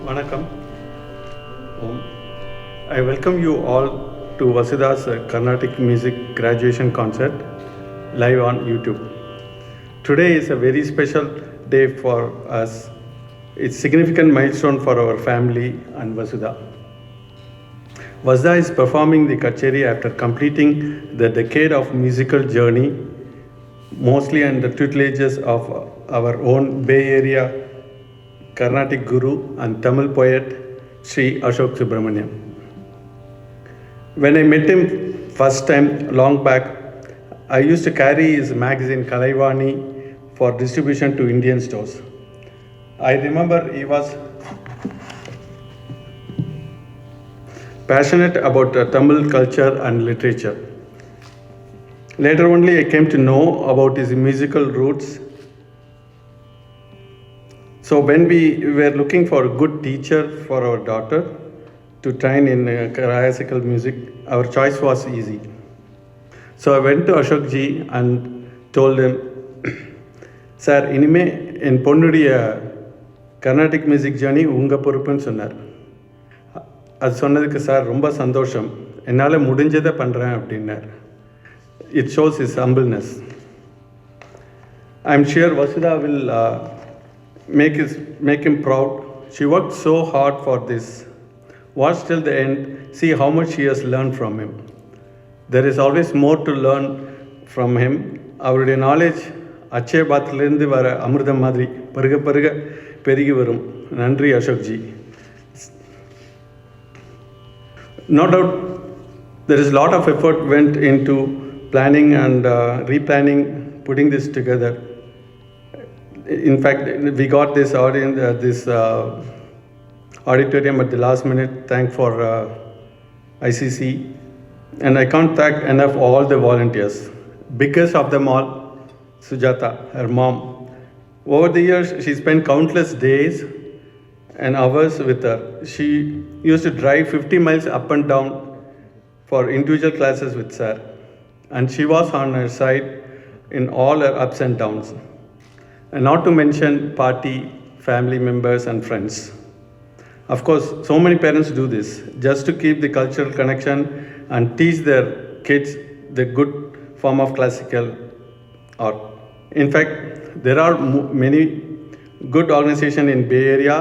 Vanakkam. I welcome you all to Vasudha's Carnatic music graduation concert live on YouTube. Today is a very special day for us. It's a significant milestone for our family and Vasudha. Vasudha is performing the Kacheri after completing the decade of musical journey, mostly under the tutelages of our own Bay Area Carnatic Guru and Tamil poet Shri Subramaniam. When I met him first time long back, I used to carry his magazine Kalaivani for distribution to Indian stores. I remember he was passionate about Tamil culture and literature. Later only I came to know about his musical roots. So when we were looking for a good teacher for our daughter to train in classical music, our choice was easy. So I went to Ashok ji and told him, Sir, inime en ponnudiya Carnatic music journey unga porupun sonnar. அது சொன்னதுக்கு sir ரொம்ப சந்தோஷம், என்னால் முடிஞ்சதை பண்ணுறேன் அப்படின்னார். It shows his humbleness. I'm sure Vasudha will make him proud. She worked so hard for this. Watch till the end, see how much she has learned from him. There is always more to learn from him. அவருடைய knowledge அச்சய பாத்திலிருந்து வர அமிர்தம் மாதிரி பருக பருக பெருகி வரும். நன்றி Ashok G. No doubt there is a lot of effort went into planning and replanning, putting this together. In fact, we got this audience, auditorium at the last minute. Thank for ICC, and I can't thank enough all the volunteers. Biggest of them all, Sujata, her mom. Over the years, she spent countless days and hours with her. She used to drive 50 miles up and down for individual classes with sir, and she was on her side in all her ups and downs. And not to mention party, family members and friends. Of course, so many parents do this just to keep the cultural connection and teach their kids the good form of classical art. In fact, there are many good organizations in Bay Area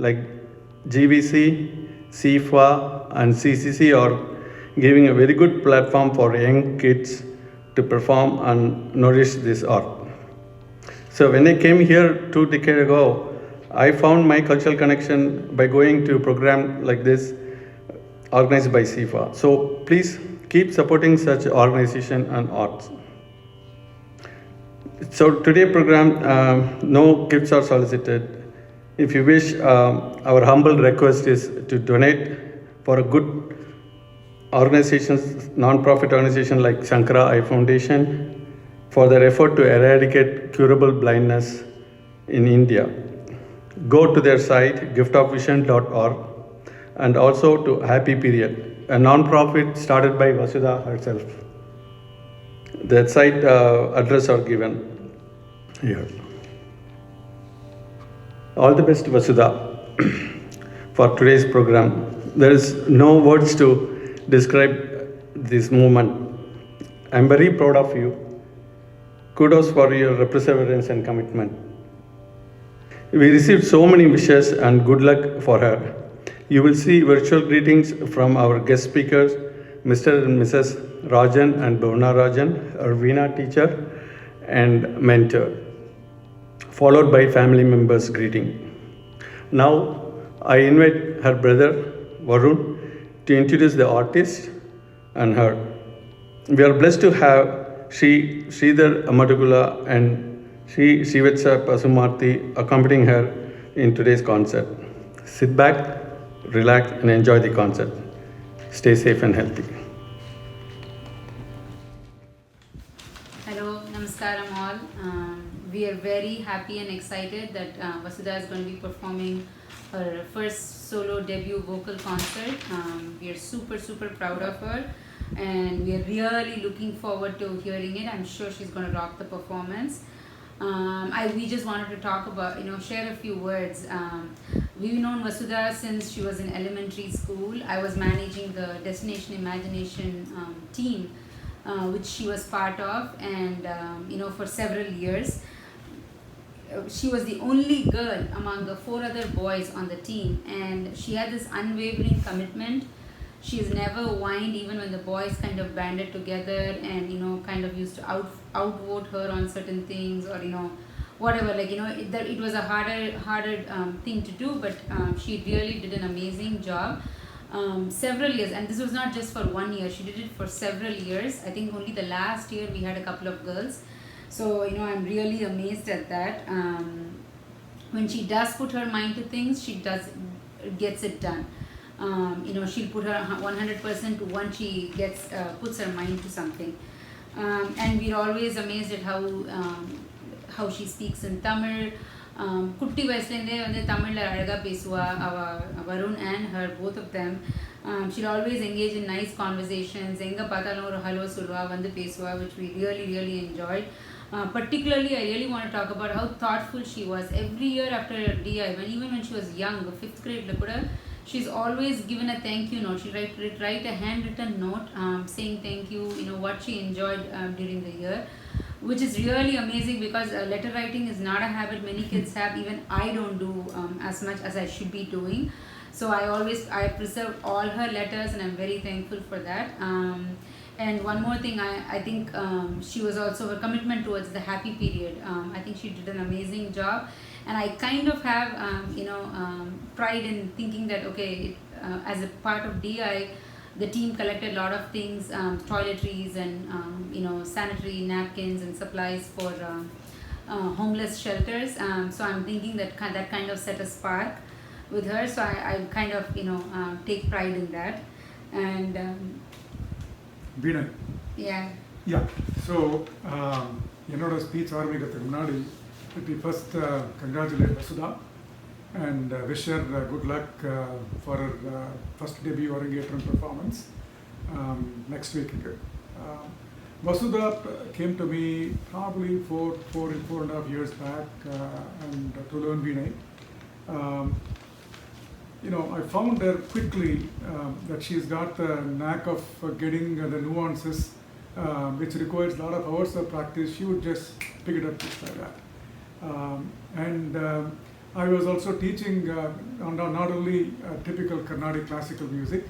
like GVC, CIFA and CCC are giving a very good platform for young kids to perform and nourish this art. So when I came here 2 decades ago, I found my cultural connection by going to a program like this organized by CIFA. So please keep supporting such organization and arts. So today's program, no gifts are solicited. If you wish, our humble request is to donate for a good organizations, non-profit organization like Shankara Eye Foundation for their effort to eradicate curable blindness in India. go to their site giftofvision.org, and also to Happy Period, a non-profit started by Vasudha herself. That site address are given here. All the best, Vasudha, for today's program. There is no words to describe this movement. I'm very proud of you. Kudos for your perseverance and commitment. We received so many wishes and good luck for her. You will see virtual greetings from our guest speakers, Mr. and Mrs. Rajan and Bhavna Rajan, our Veena teacher and mentor, followed by family members greeting. Now, I invite her brother, Varun, to introduce the artist and her. We are blessed to have Sridhar Madugula and Srivathsa Pasumarthi accompanying her in today's concert. Sit back, relax, and enjoy the concert. Stay safe and healthy. Hello, namaskaram all. We are very happy and excited that Vasudha is going to be performing her first solo debut vocal concert. We are super proud of her, and we are really looking forward to hearing it. I'm sure she's going to rock the performance. We just wanted to talk about, share a few words. We've known Vasudha since she was in elementary school. I was managing the Destination Imagination team, which she was part of, and for several years. She was the only girl among the 4 other boys on the team, and she had this unwavering commitment. She's never whined, even when the boys kind of banded together and kind of used to outvote her on certain things, or whatever, it was a harder thing to do, but she really did an amazing job. Several years, and this was not just for 1 year, she did it for several years. I think only the last year we had a couple of girls. So I'm really amazed at that. When she does put her mind to things, she gets it done. She'll put her 100% once she puts her mind to something. And we're always amazed at how she speaks in Tamil. குட்டி வயசுலேருந்தே வந்து தமிழில் அழகாக பேசுவா Varun and her, both of them. She'll always engage in nice conversations. எங்கே பார்த்தாலும் ஒரு hello சொல்லுவா, வந்து பேசுவா, which we really enjoyed. Particularly, I really want to talk about how thoughtful she was. Every year after DI, even when she was young, 5th grade, she's always given a thank you note. She'll write a handwritten note saying thank you, what she enjoyed during the year, which is really amazing, because letter writing is not a habit many kids have. Even I don't do as much as I should be doing. So I preserve all her letters, and I'm very thankful for that. And one more thing, I think she was also, her commitment towards the Happy Period. I think she did an amazing job, and I kind of have pride in thinking that, okay, as a part of DI, the team collected a lot of things, toiletries and sanitary napkins and supplies for homeless shelters. So I'm thinking that kind of set a spark with her. So I kind of take pride in that. And Veena. Yeah. So என்னோட speech ஆரம்பிக்கிறதுக்கு முன்னாடி let me first congratulate Vasudha and wish her good luck for her first debut Arangetram performance next week. Vasudha came to me probably four and a half years back and to learn Veena. I found her quickly that she's got the knack of getting the nuances which requires a lot of hours of practice. She would just pick it up just like that. I was also teaching not only typical Carnatic classical music.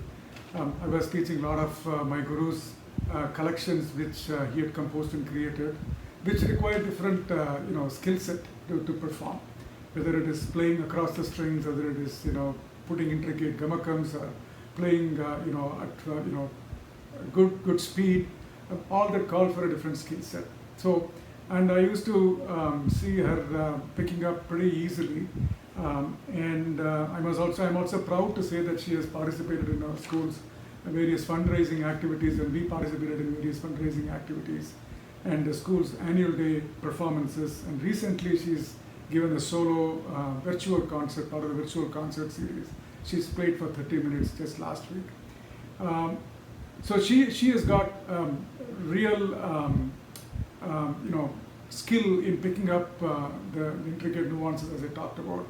I was teaching a lot of my guru's collections which he had composed and created, which required different skill set to perform. Whether it is playing across the strings, whether it is putting intricate gamakams, or playing at good speed, all that called for a different skill set. So, and I used to see her picking up pretty easily. I'm also proud to say that she has participated in our school's various fundraising activities, and we participated in various fundraising activities and the school's annual day performances. And recently she's given a solo virtual concert, part of the virtual concert series. She's played for 30 minutes just last week. So she has got real skill in picking up the intricate nuances as I talked about.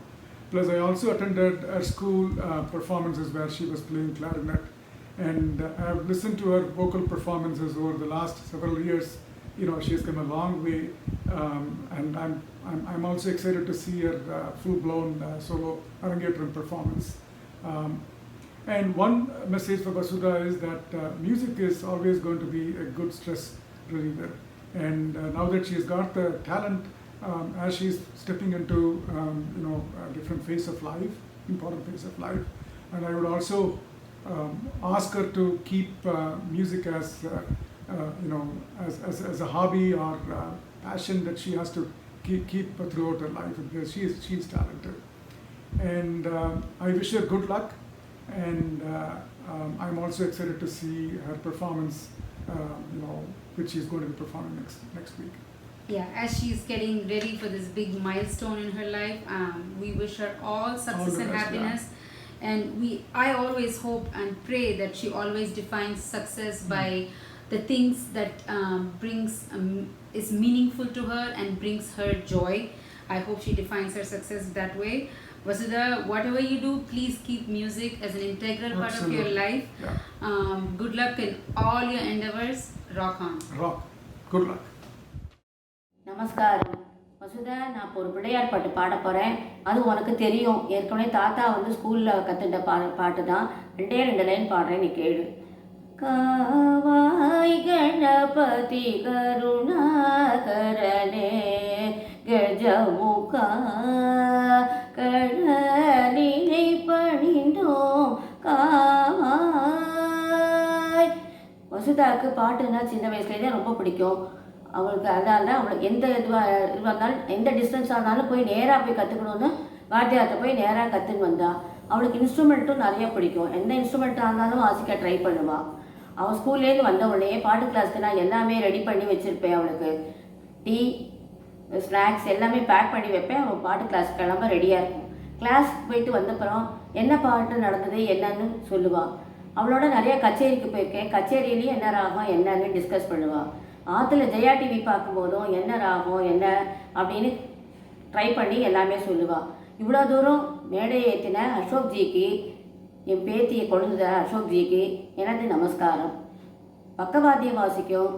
Plus, I also attended her school performances where she was playing clarinet, and I've listened to her vocal performances over the last several years. She has come a long way, and I'm also excited to see her full-blown solo Arangetram performance. And one message for Vasudha is that music is always going to be a good stress reliever. And now that she's got the talent, as she's stepping into a different phase of life, important phase of life, and I would also ask her to keep music as as a hobby or passion that she has to keep throughout her life, because she's talented. And I wish her good luck, and I'm also excited to see her performance, which she's going to be performing next week. Yeah, as she's getting ready for this big milestone in her life, we wish her all success and happiness. Yeah. And I always hope and pray that she always defines success by the things that is meaningful to her and brings her joy. I hope she defines her success that way. Vasudha, whatever you do, please keep music as an integral part of your life. Yeah. Good luck in all your endeavors. Rock on. Rock. Good luck. நமஸ்காரம். வசுதா, நான் இப்போ ஒரு பிள்ளையார் பாட்டு பாட போகிறேன். அது உனக்கு தெரியும், ஏற்கனவே தாத்தா ஸ்கூலில் கற்றுட்ட பாட்டு தான். 2 லைன் பாடுறேன், நீ கேளு. காவாய் கணபதி கருணாகரனே கஜமுகா கடலினை பணிந்தோம் காவாய். வசுதாவுக்கு பாட்டுன்னா சின்ன வயசுலேருந்தே ரொம்ப பிடிக்கும். அவளுக்கு அதனால அவளுக்கு எந்த இதுவாக இருந்தாலும், எந்த டிஸ்டன்ஸாக இருந்தாலும் போய் நேராக போய் கற்றுக்கணுன்னு வாத்தியார்கிட்ட போய் நேராக கற்றுன்னு வந்தாள். அவளுக்கு இன்ஸ்ட்ருமெண்ட்டும் நிறைய பிடிக்கும். எந்த இன்ஸ்ட்ருமெண்ட்டாக இருந்தாலும் வாசிக்க ட்ரை பண்ணுவாள். அவள் ஸ்கூல்லேருந்து வந்த உடனே பாட்டு கிளாஸ்க்கு நான் எல்லாமே ரெடி பண்ணி வச்சுருப்பேன். அவளுக்கு டீ, ஸ்நாக்ஸ் எல்லாமே பேக் பண்ணி வைப்பேன். அவள் பாட்டு கிளாஸ் கிளம்ப ரெடியாக இருக்கும். கிளாஸ் போயிட்டு வந்தப்புறம் என்ன பாட்டு நடந்தது என்னன்னு சொல்லுவாள். அவளோட நிறையா கச்சேரிக்கு போயிருக்கேன். கச்சேரியிலையும் என்ன ராகம் என்னன்னு டிஸ்கஸ் பண்ணுவாள். ஆற்றுல ஜெயா டிவி பார்க்கும்போதும் என்ன ராகம் என்ன அப்படின்னு ட்ரை பண்ணி எல்லாமே சொல்லுவாள். இவ்வளோ தூரம் மேடையை ஏற்றின அசோக்ஜிக்கு, என் பேத்தியை கொழுந்த அசோக்ஜிக்கு எனது நமஸ்காரம். பக்கவாத்தியம் வாசிக்கும்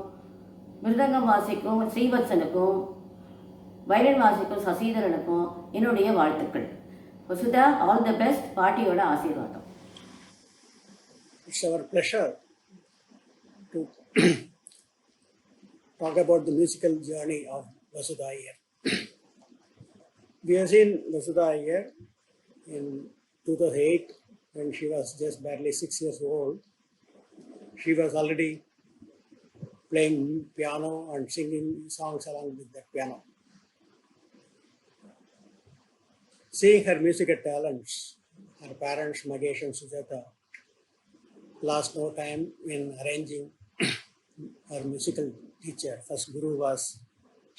மிருதங்கம் வாசிக்கும் ஸ்ரீவத்சனுக்கும், வயலின் வாசிக்கும் சசிதரனுக்கும் என்னுடைய வாழ்த்துக்கள். Vasudha, all the best. பாட்டியோட ஆசீர்வாதம். It's our pleasure to talk about the musical journey of Vasudha here. We have seen Vasudha here in 2008 when she was just barely 6 years old. She was already playing piano and singing songs along with that piano. Seeing her musical talents, her parents, Magesh and Sujata, lost no time in arranging her musical teacher. First guru was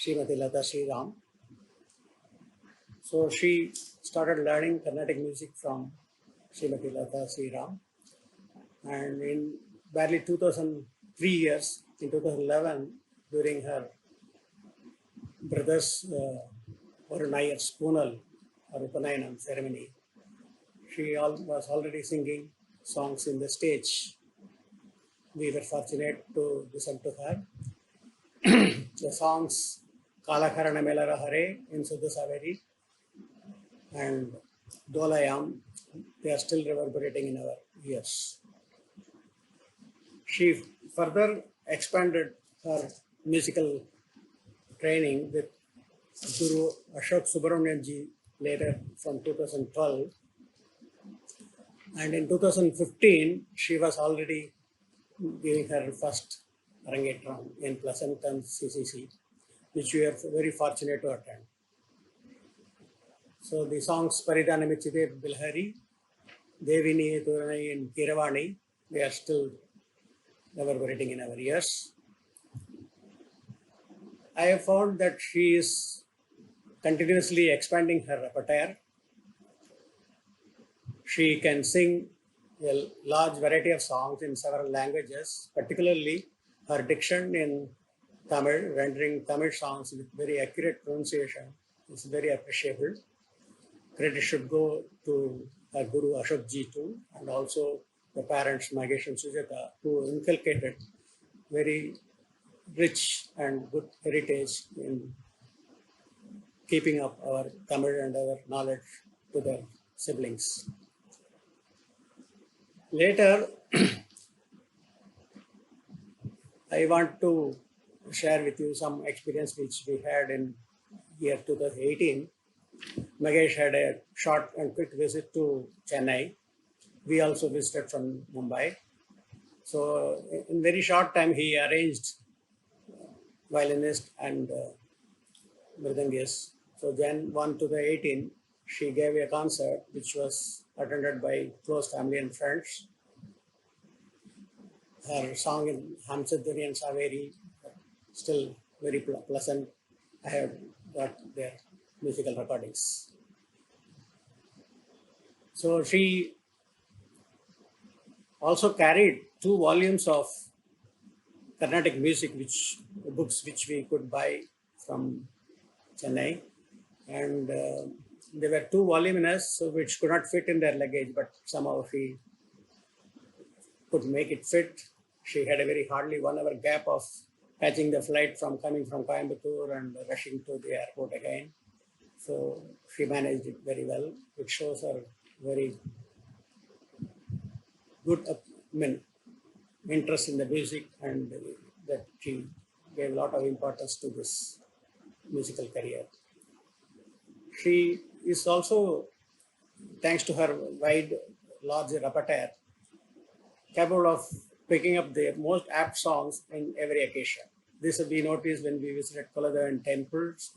Srivathsa Sriram. So she started learning Carnatic music from Srivathsa Sriram. And in barely 3 years, in 2011, during her brother's Varunayar's Poonal or Upanayanam ceremony, she was already singing songs in the stage. We were fortunate to listen to her. The songs Kalakarana Melara Hare in Sudha Saveri and Dolayam, they are still reverberating in our ears. She further expanded her musical training with Guru Ashok Subramanian ji later from 2012. And in 2015, she was already giving her first Arangetram in Placenton CCC, which we are very fortunate to attend. So the songs Paridhanamichide Bilhari, Devini Turanai and Kiravani, they are still reverberating in our ears. I have found that she is continuously expanding her repertoire. She can sing a large variety of songs in several languages, particularly her diction in Tamil, rendering Tamil songs with very accurate pronunciation is very appreciable. Credit should go to her guru Ashok Ji too, and also the parents Magesh and Sujata, who inculcated very rich and good heritage in keeping up our Tamil and our knowledge to their siblings. Later, I want to share with you some experience which we had in year 2018. Magesh had a short and quick visit to Chennai. We also visited from Mumbai. So in very short time, he arranged violinist and Mirudangam. So Jan 1 to the 18, she gave a concert which was attended by close family and friends. Her song in Hamsadhari and Saveri still very pleasant. I have got their musical recordings. So she also carried 2 volumes of Carnatic music books which we could buy from Chennai, and they were too voluminous, so which could not fit in their luggage, but somehow she could make it fit. She had a very hardly 1 hour gap of catching the flight coming from Coimbatore and rushing to the airport again. So she managed it very well. It shows her very good interest in the music, and that she gave a lot of importance to this musical career. She is also, thanks to her large repertoire, capable of picking up the most apt songs in every occasion. This we noticed when we visited Koladevan temples,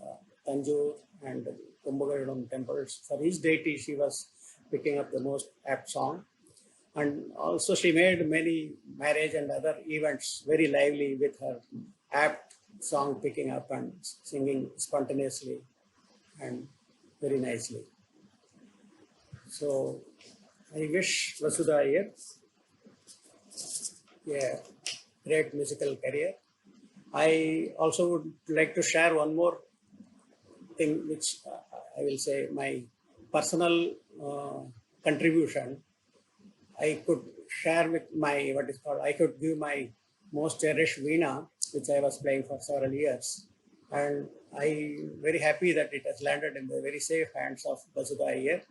Tanjore and Kumbhagadam temples. For each deity, she was picking up the most apt song. And also she made many marriage and other events very lively with her apt song picking up and singing spontaneously and very nicely. So I wish Vasudha here a great musical career. I also would like to share one more thing, which I will say my personal contribution. I could share with I could give my most cherished Veena, which I was playing for several years. And I'm very happy that it has landed in the very safe hands of Vasudha here.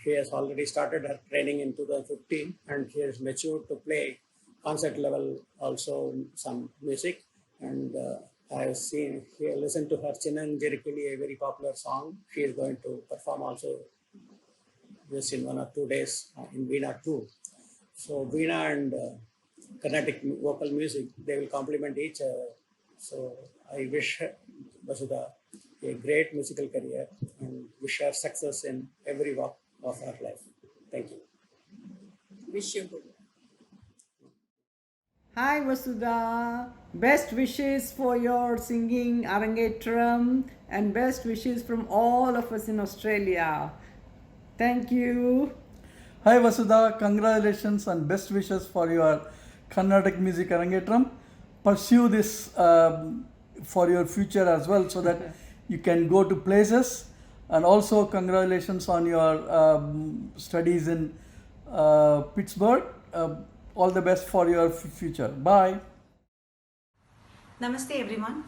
She has already started her training in 2015, and she has matured to play concert level also some music. And I have listened to her Chinnanjirikili, a very popular song. She is going to perform also this in 1 or 2 days in Veena too. So Veena and Carnatic vocal music, they will complement each other. So I wish Vasudha a great musical career and wish her success in every walk of her life. Thank you. Wish you good. Hi Vasudha, best wishes for your singing Arangetram and best wishes from all of us in Australia. Thank you. Hi Vasudha, congratulations and best wishes for your Carnatic music Arangetram. Pursue this for your future as well, so that you can go to places, and also congratulations on your studies in Pittsburgh. All the best for your future. Bye. Namaste everyone.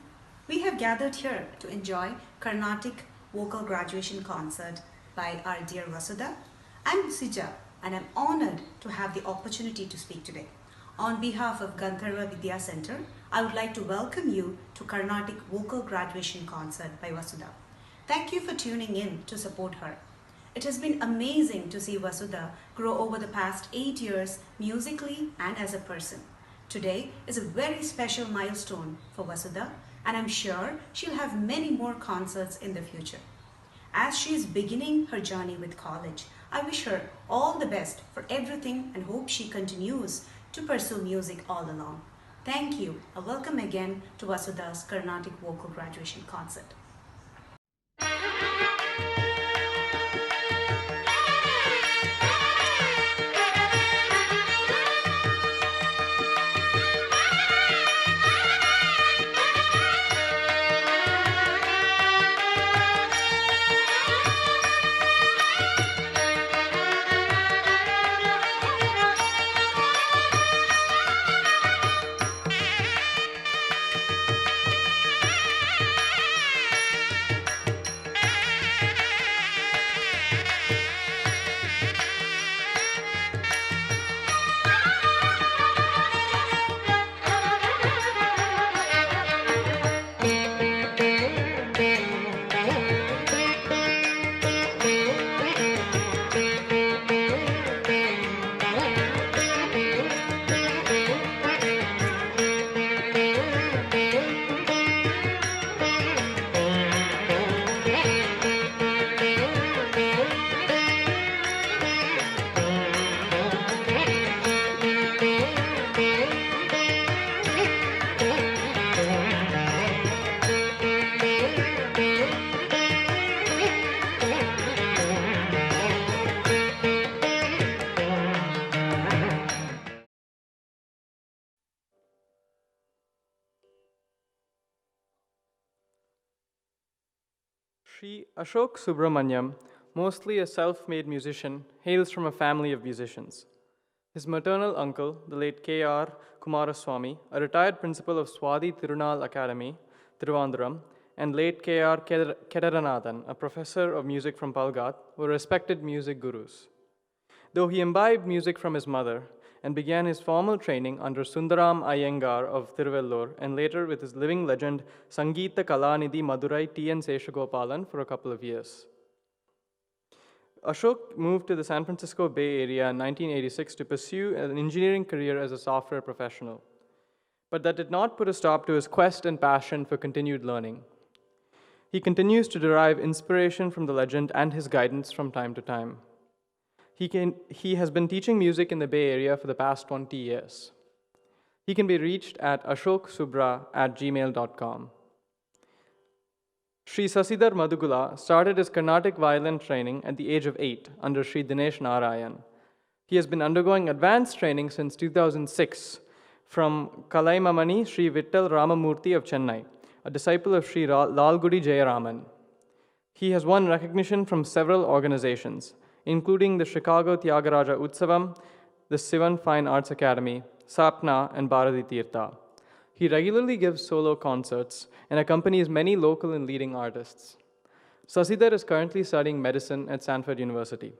We have gathered here to enjoy Carnatic vocal graduation concert by our dear Vasudha. I'm Sija, and I'm honored to have the opportunity to speak today. On behalf of Gandharva Vidya Center, I would like to welcome you to Carnatic vocal graduation concert by Vasudha. Thank you for tuning in to support her. It has been amazing to see Vasudha grow over the past 8 years musically and as a person. Today is a very special milestone for Vasudha, and I'm sure she'll have many more concerts in the future. As she is beginning her journey with college, I wish her all the best for everything and hope she continues to pursue music all along. Thank you. A welcome again to Vasudha's Carnatic vocal graduation concert. Shri Ashok Subramanyam, mostly a self-made musician, hails from a family of musicians. His maternal uncle, the late K.R. Kumaraswamy, a retired principal of Swadhi Tirunal Academy, Thiruvananthapuram, and late K.R. Kedaranathan, a professor of music from Palghat, were respected music gurus. Though he imbibed music from his mother and began his formal training under Sundaram Iyengar of Tiruvellur and later with his living legend Sangeeta Kalanidhi Madurai T.N. Seshagopalan for a couple of years. Ashok moved to the San Francisco Bay Area in 1986 to pursue an engineering career as a software professional. But that did not put a stop to his quest and passion for continued learning. He continues to derive inspiration from the legend and his guidance from time to time. He has been teaching music in the Bay Area for the past 20 years. He can be reached at ashoksubra@gmail.com. Shri Sasidhar Madugula started his Carnatic violin training at the age of 8 under Shri Dinesh Narayan. He has been undergoing advanced training since 2006 from Kalaimamani Shri Vittal Ramamurthy of Chennai, a disciple of Shri Lalgudi Jayaraman. He has won recognition from several organizations, including the Chicago Tyagaraja Utsavam, the Sivan Fine Arts Academy, Sapna, and Bharati Tirtha. He regularly gives solo concerts and accompanies many local and leading artists. Sasidhar is currently studying medicine at Stanford University.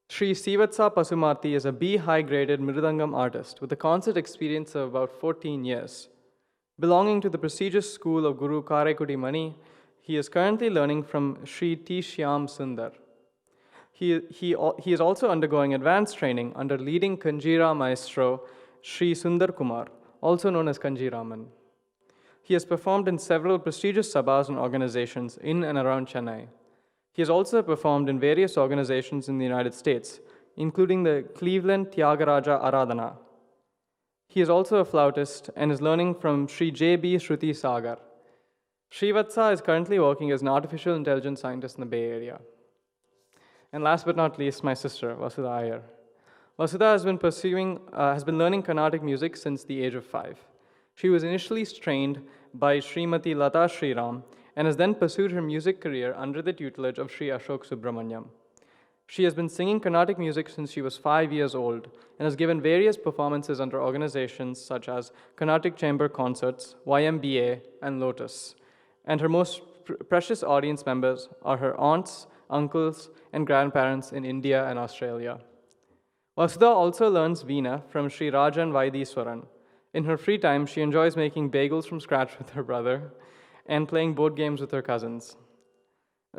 Shri Srivathsa Pasumarthi is a B high-graded Mirudangam artist with a concert experience of about 14 years. Belonging to the prestigious school of Guru Karaikudi Mani, he is currently learning from Shri T. Shyam Sundar. He is also undergoing advanced training under leading Kanjira maestro Shri Sundar Kumar, also known as Kanji Raman. He has performed in several prestigious sabhas and organizations in and around Chennai. He has also performed in various organizations in the United States, including the Cleveland Tyagaraja Aradhana. He is also a flautist and is learning from Shri J.B. Shruti Sagar. Srivathsa is currently working as an artificial intelligence scientist in the Bay Area. And last but not least, my sister, Vasudha Iyer. Vasudha has been learning Carnatic music since the age of 5. She was initially trained by Srimati Lata Sriram and has then pursued her music career under the tutelage of Shri Ashok Subramanyam. She has been singing Carnatic music since she was 5 years old and has given various performances under organizations such as Carnatic Chamber Concerts, YMBA, and Lotus. And her most precious audience members are her aunts, uncles, and grandparents in India and Australia. Vasudha also learns Veena from Sri Rajan Vaidiswaran. In her free time, she enjoys making bagels from scratch with her brother and playing board games with her cousins.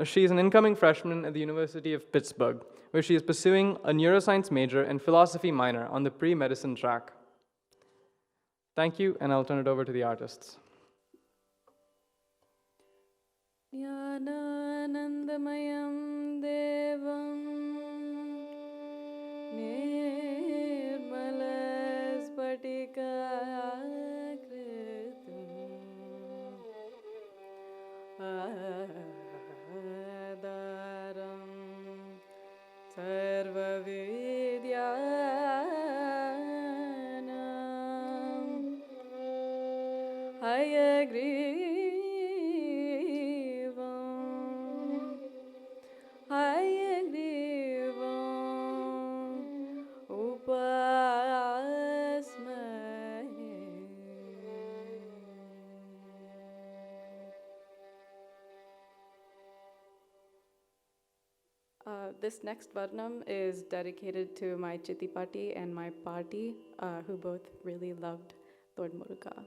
She is an incoming freshman at the University of Pittsburgh, where she is pursuing a neuroscience major and philosophy minor on the pre-medicine track. Thank you, and I'll turn it over to the artists. Jnananandamayam devam nirmalas patikakritam adaram sarvavidyanam hayagrivam This next Varnam is dedicated to my Chittipati and my Party, who both really loved Lord Muruga.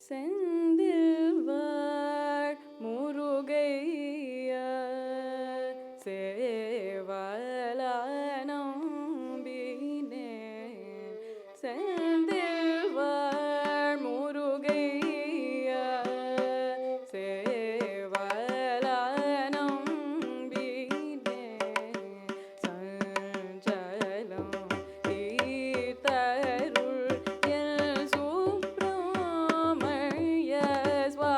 Sendilvar Murugaiya Sevalanam Bine Sendilvar Murugaiya Sevalanam Bine Sanchalam Itarul Yel Supramaya Swa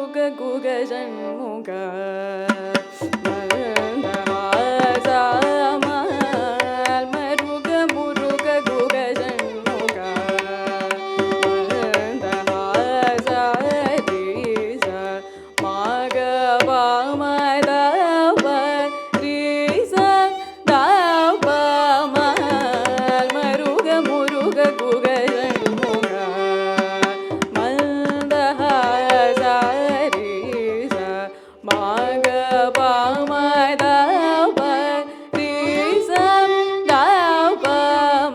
Muruga Guga Janmuga Mandahasa Mal Maruga Muruga Guga Janmuga Mandahasa Risa Maga Pamada Risa Dapa Mal Maruga Muruga Guga Janmuga Mandahasa Risa Maga Pamada Risa Dapa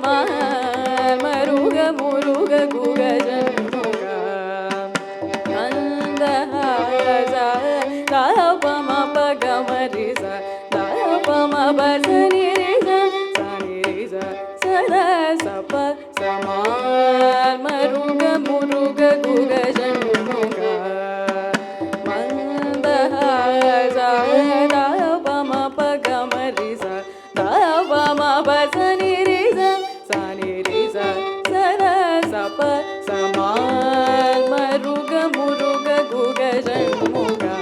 Mal Maruga Muruga Guga Janmuga Mandahasa Dapa Mapagamarisa Dapa Mabasanirisa Sanirisa Sada Sapa Samal Maruga Muruga Guga Janmuga Mandahasa Dapa Mapagamarisa Dapa Mabasanirisa Sanirisa Sada Sapa Samal Maruga Muruga Guga Janmuga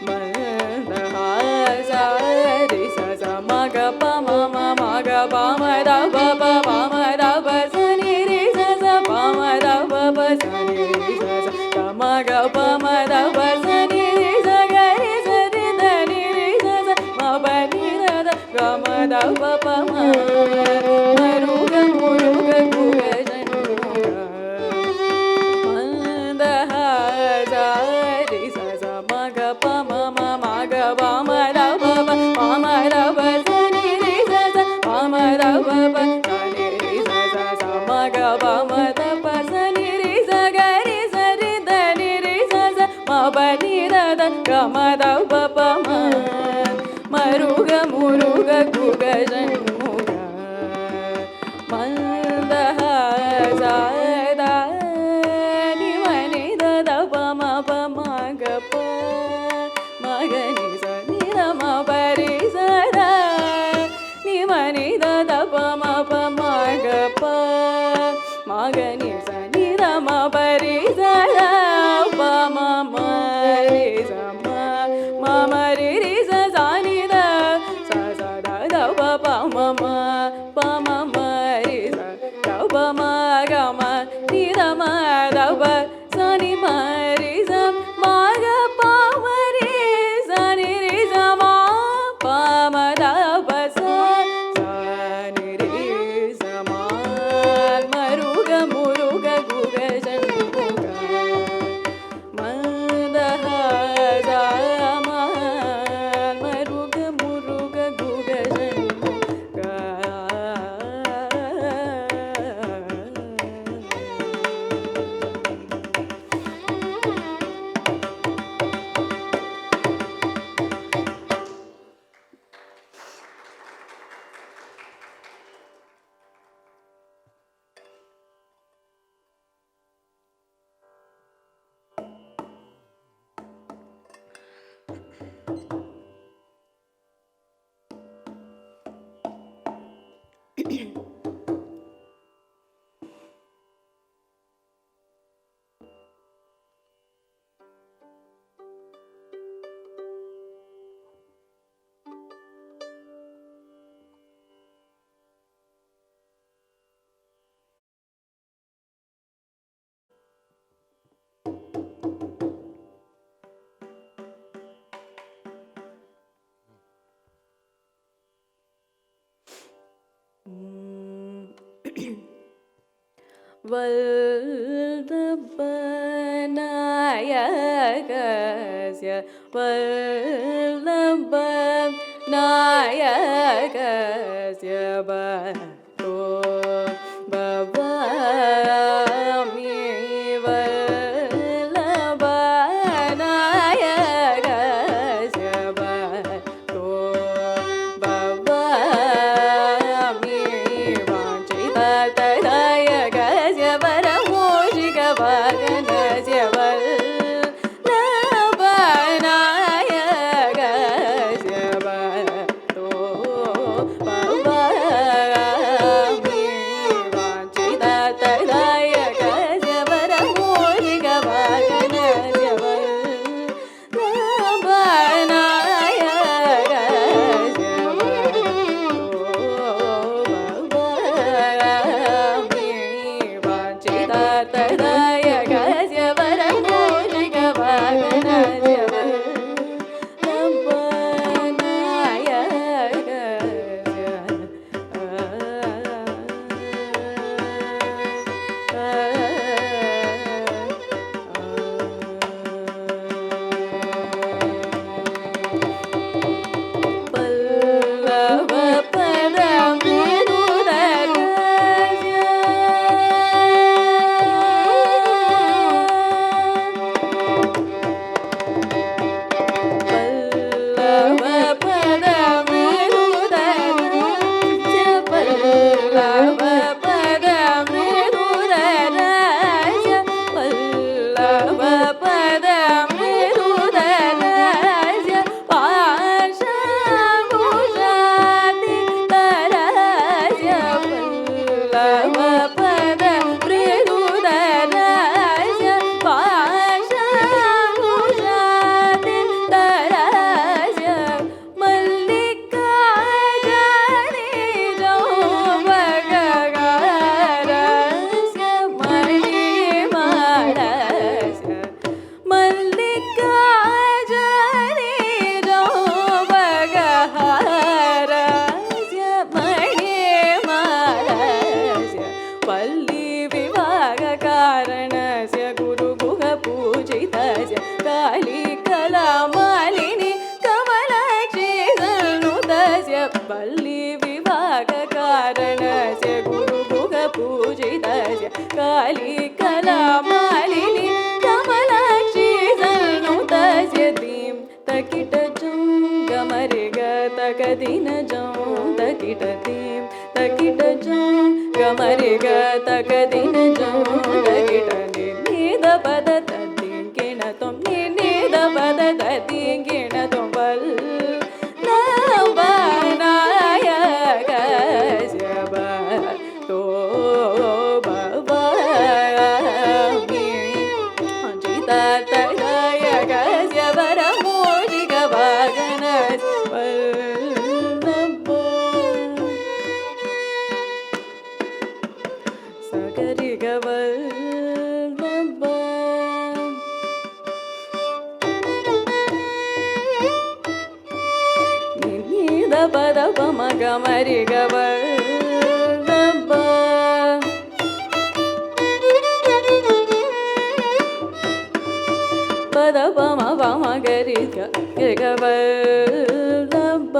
Mandahasa Risa Samaga Pama Maga Pama Dapa Pama Dapa Sanirisa Pama Dapa Sanirisa Samaga Pama Dapa Sanirisa Garisa Rida Nirisa Mabanira Gama Dapa Pama Maruga Muruga Guga Janmuga Mandahasa Risa Samaga Pama Maga Pama Dapa Pama Dapa Sanirisa Pama Dapa Sanirisa Samaga Pama Dapa Sanirisa Garisa Rida Nirisa Mabanira Gama Dapa Pama Maruga Muruga Guga Janmuga Mandahasa Ni Manida Dapa Mapa Maga Pa Maganisa Nira Mabarisa Ni Manida Dapa Mapa Maga Pa Maganisa Nira Mabarisa Pama Marisa Mama Risa Sanida Sasada Dapa Pama Pama Marisa Dapa Magama Nira Madapa Sani Marisa Maga Pama Risa Nirisa Ma Pama Dapa Sani Risa Mal Maruga Muruga Guga Janmuga Mandahasa Mal Maruga Muruga Guga Janmuga Vallabhanayakasya Vallabhanayakasya Bhato Bhavami Vallabhanayakasya Bhato Bhavami Vanchita Tadayakasya Varamoshika Vaganasya Vallabhanayakasya Bhato Bhavami काली कलामालिनी कमलाक्षी सन्नुतस्य वल्ली विभागकारणस्य गुरुगुहपूजितस्य काली कलामालिनी कमलाक्षी सन्नुतस्य दीं तकिटजं गमरिग तकदिनजं तकिटदीं तकिटजं गमरिग तकदिनजं तकिटनि निदपद तद्दिङ्गिणतं निदपद तद्दिङ्गिणतं वल्लभनायकस्य भक्तो भवामि चित्तदायकस्य वरमोषिकवाहनस्य वल्लभ सगरिग वल्लभ निनिदपद पमगमरिग वल्लभ पद पम पमगरिग वल्लभ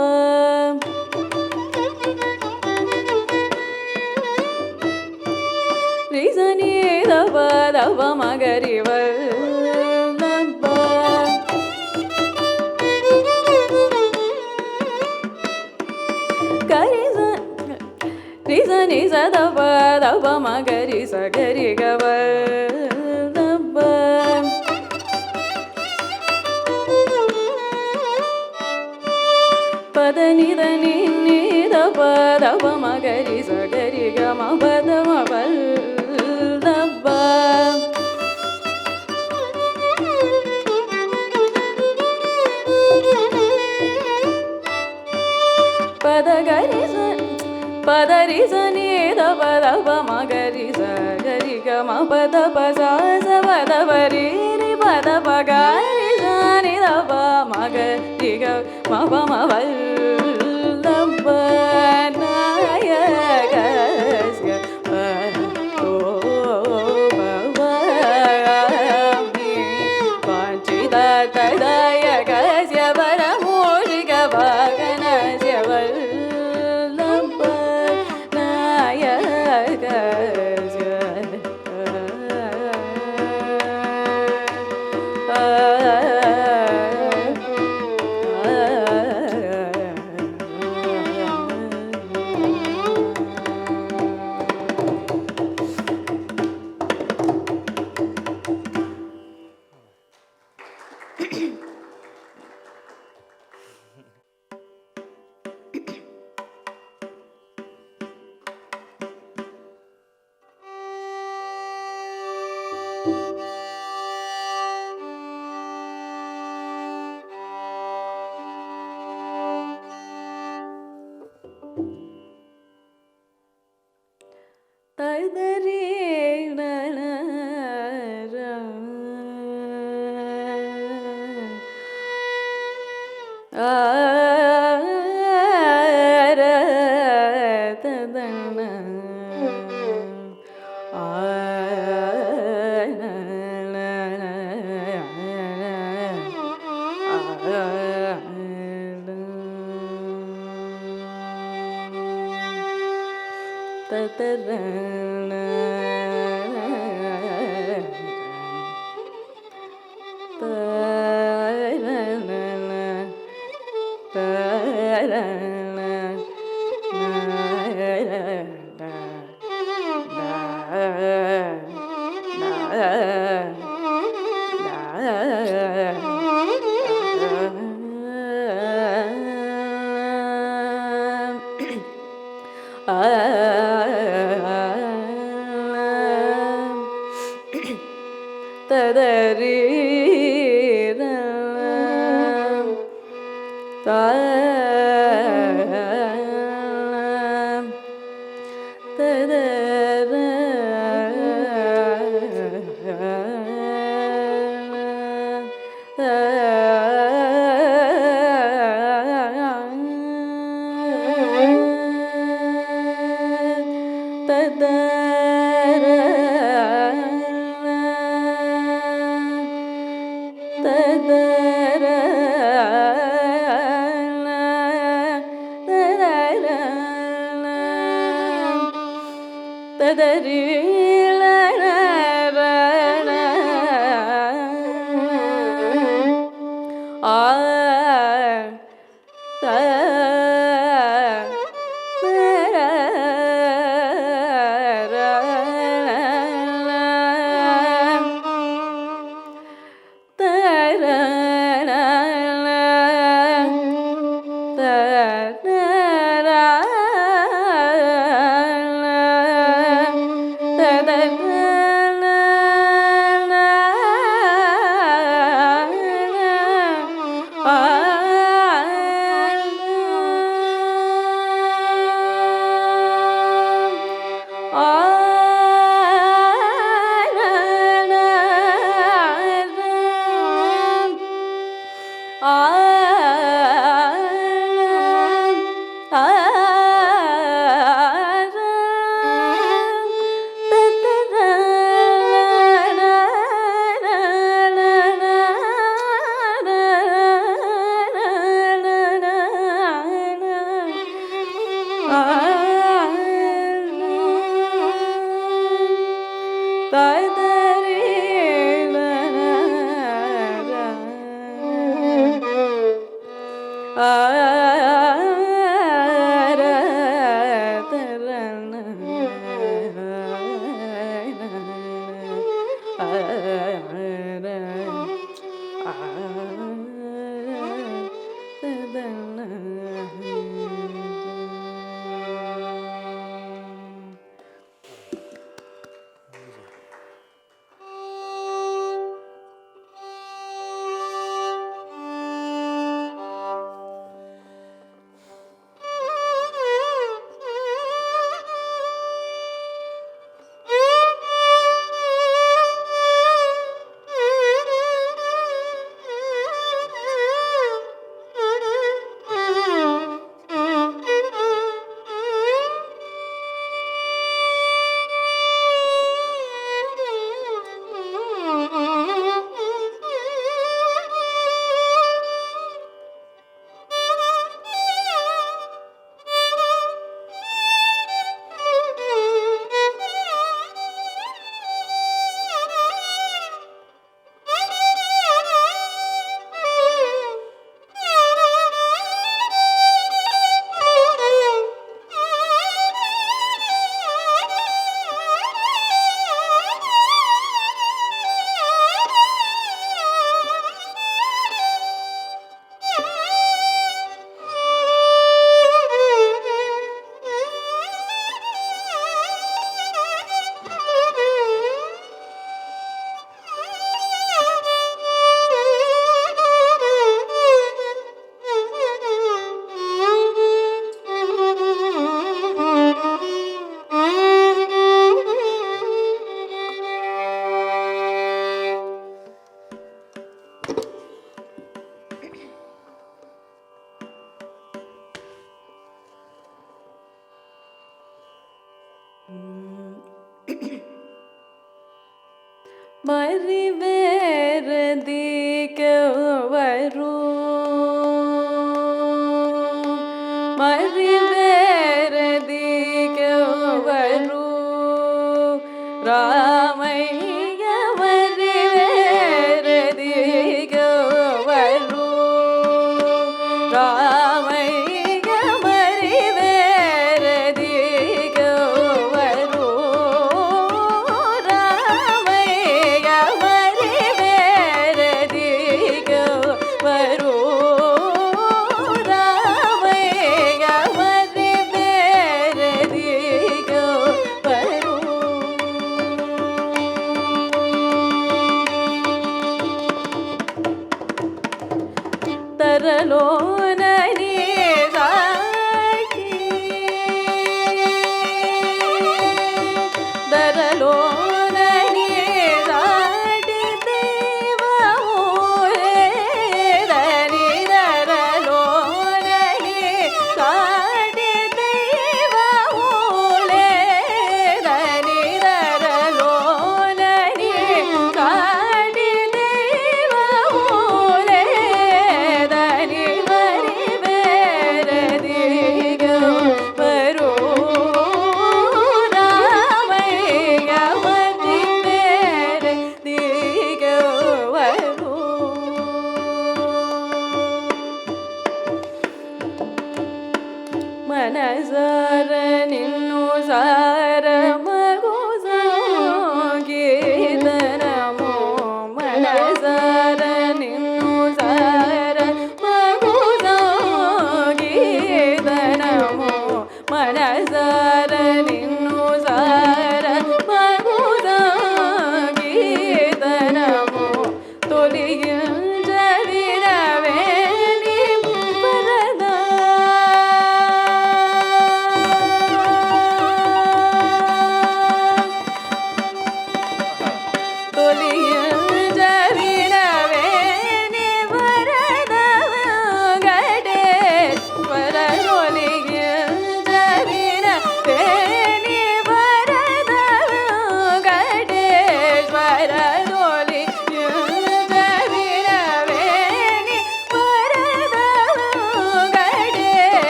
रिसनि दपद पमगरि वल्लभ रिसनि सदपद पमगरि सगरि वल्लभ पद निद निद पद पमगरि सगरि गम पद वल्लभ पद गरि पद रिसनि पद पमगरि सगरि गम पद पसा पद परि पद पगरि सनि पमगरि गम पम वल्लभ नायकस्य भक्तो भवामि वाञ्छितदायकस्य वरमोषिकवाहनस्य Vallabh नायकस्य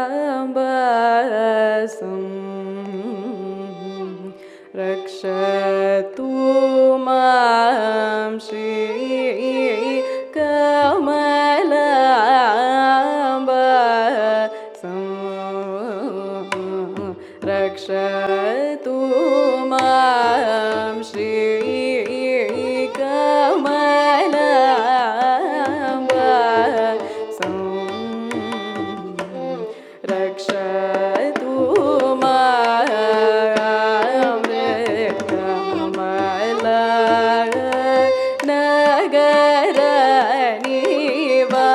Kamalam Rakshatu Mam Shri Kamalam Rakshatu Mam Shri Kamalam Rakshatu Mam Kamala Nagara Nivasi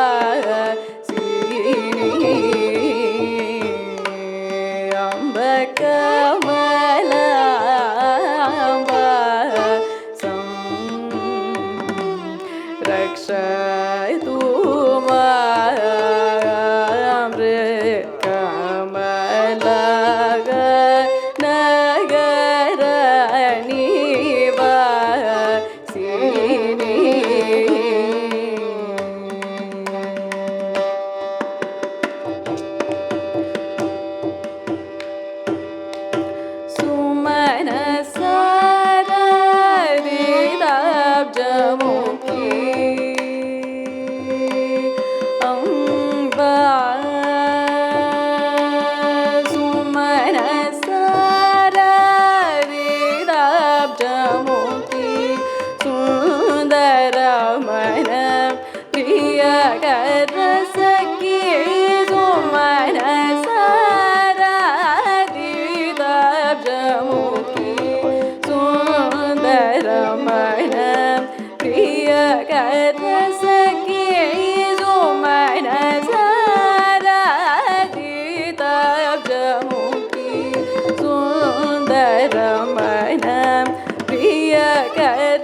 Amba Kamala रमणं प्रियकरसखी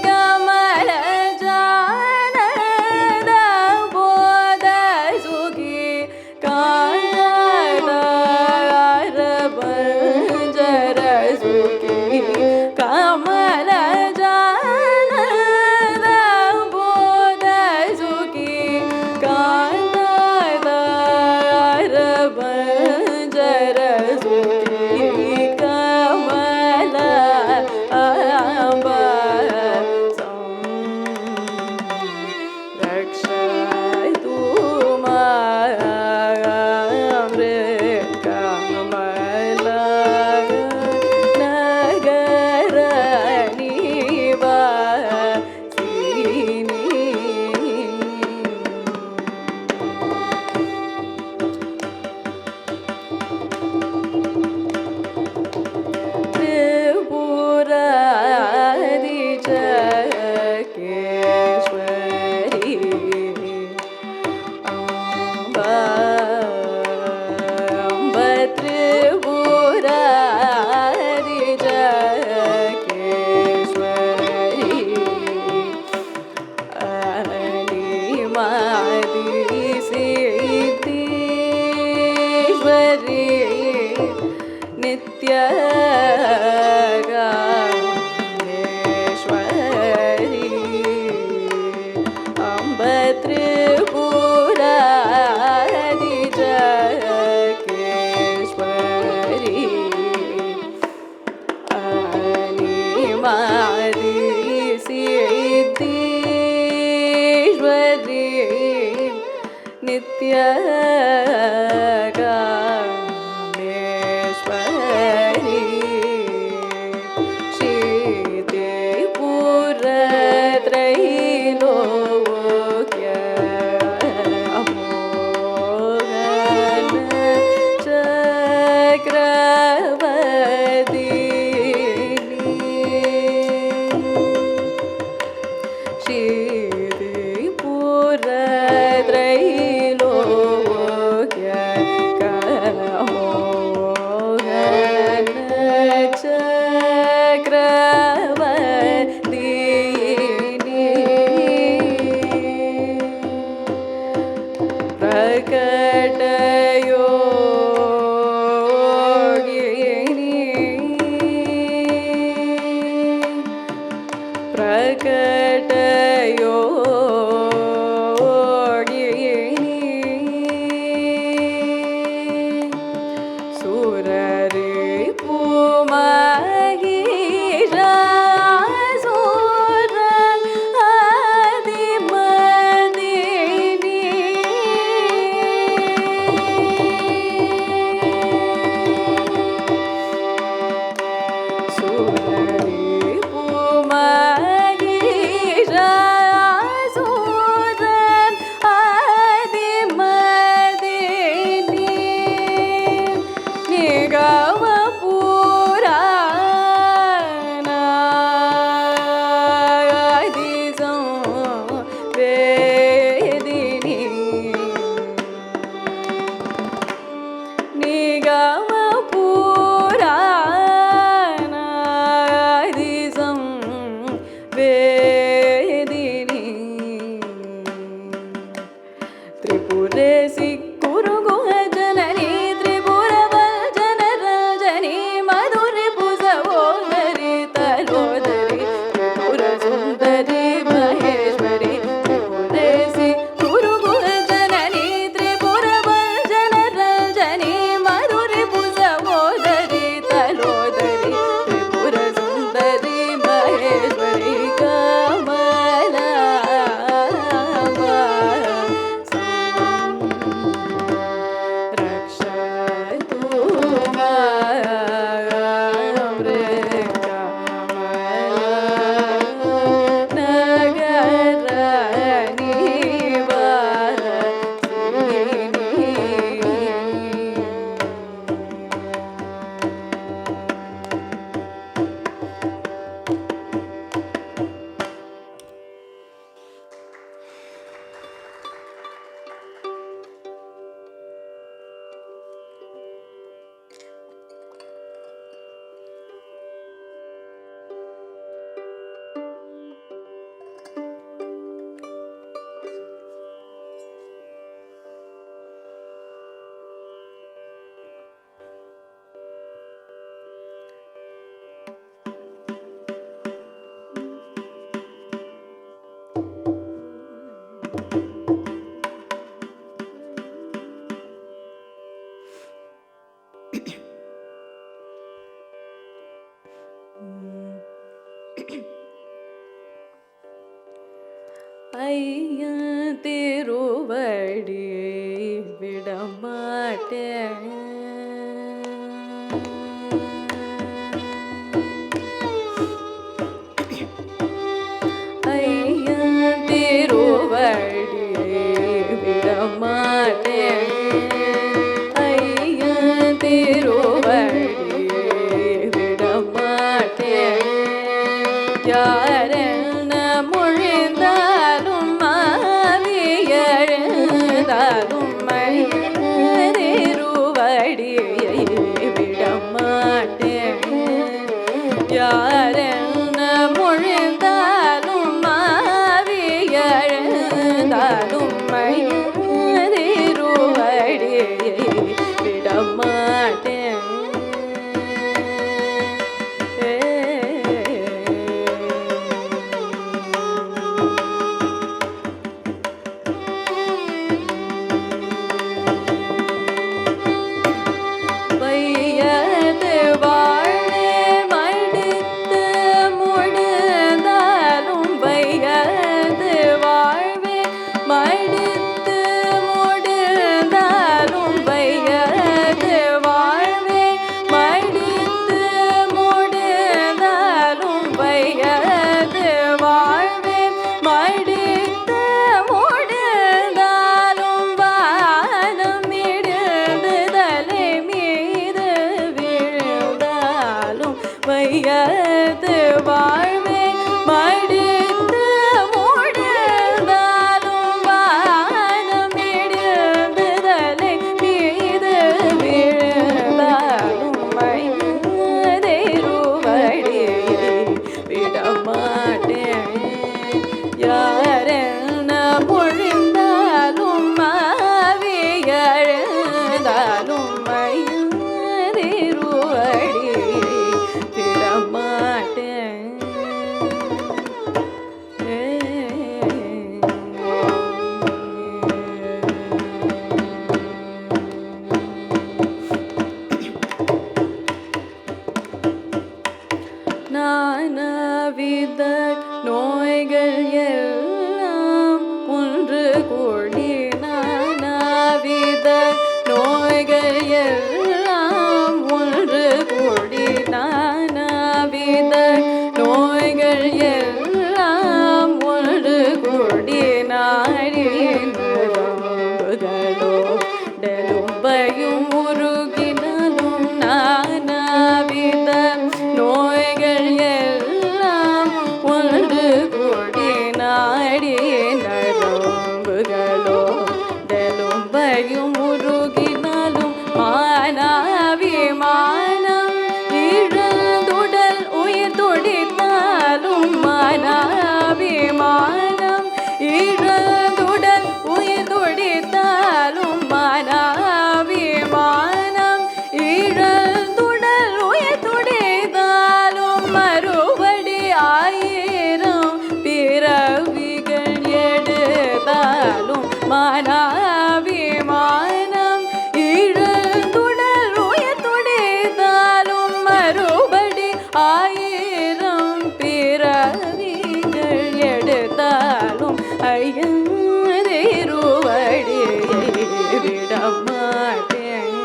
कमलजानन बोधसुखी कान्तारबञ्जरसुखी कमलजानन बोधसुखी कान्तारबञ्जरसुखी कमल रक्षतु मामृतकमल नित्यकामेश्वरी ஐயன் திருவடி விடமாட்டேன். ஐயன் திருவடி விடமாட்டேன். ஐயன் திருவடி விடமாட்டேன். யாரென்ன மொழிந்தாலும் மாறி எழுந்தாலும் திருவடியை விடமாட்டேன். யாரென்ன மொழிந்தாலும் மாறி எழுந்தாலும் திருவடியை விடமாட்டேன். வையது வாழே மடித்து முடிந்தாலும் வையது வாழ்வே மடித்து முடிந்தாலும் வையது வாழ்வே மடித்து முடிந்தாலும் வையது வாழ்வே மடித்து முடிந்தாலும் வானம் இடிந்து தலை மீது விழுந்தாலும் வையது வாழ்வே மடித்து முடிந்தாலும் வானம் இடிந்து தலை மீது விழுந்தாலும் திருவடியை விடமாட்டேன். யாரென்ன மொழிந்தாலும் மாறி எழுந்தாலும் திருவடியை விடமாட்டேன். நானாவித நோய்கள் எல்லாம் ஒன்று கூடி நானாவித நோய்கள் எல்லாம் ஒன்று கூடி நானாவித நோய்கள் எல்லாம் ஒன்று கூடி நாடின் நரம்புகளோ டெலும்பையும் உருகினாலும் நானாவித நோய்கள் எல்லாம் ஒன்று கூடி நாடின் நரம்புகளோ டெலும்பையும் உருகினாலும் மானாவிமானம் இழந்துடல் உயிர் துடித்தாலும் மானாவிமானம் இழந்துடல் உயிர் துடித்தாலும் மானாவிமானம் இழந்துடல் உயிர் துடித்தாலும் மறுபடி ஆயிரம் பிறவிகள் எடுத்தாலும் மானாவிமானம் இழந்துடல் உயிர் துடித்தாலும் மறுபடி ஆயிரம் பிறவிகள் எடுத்தாலும் ஐயன் திருவடியை விடமாட்டேன்.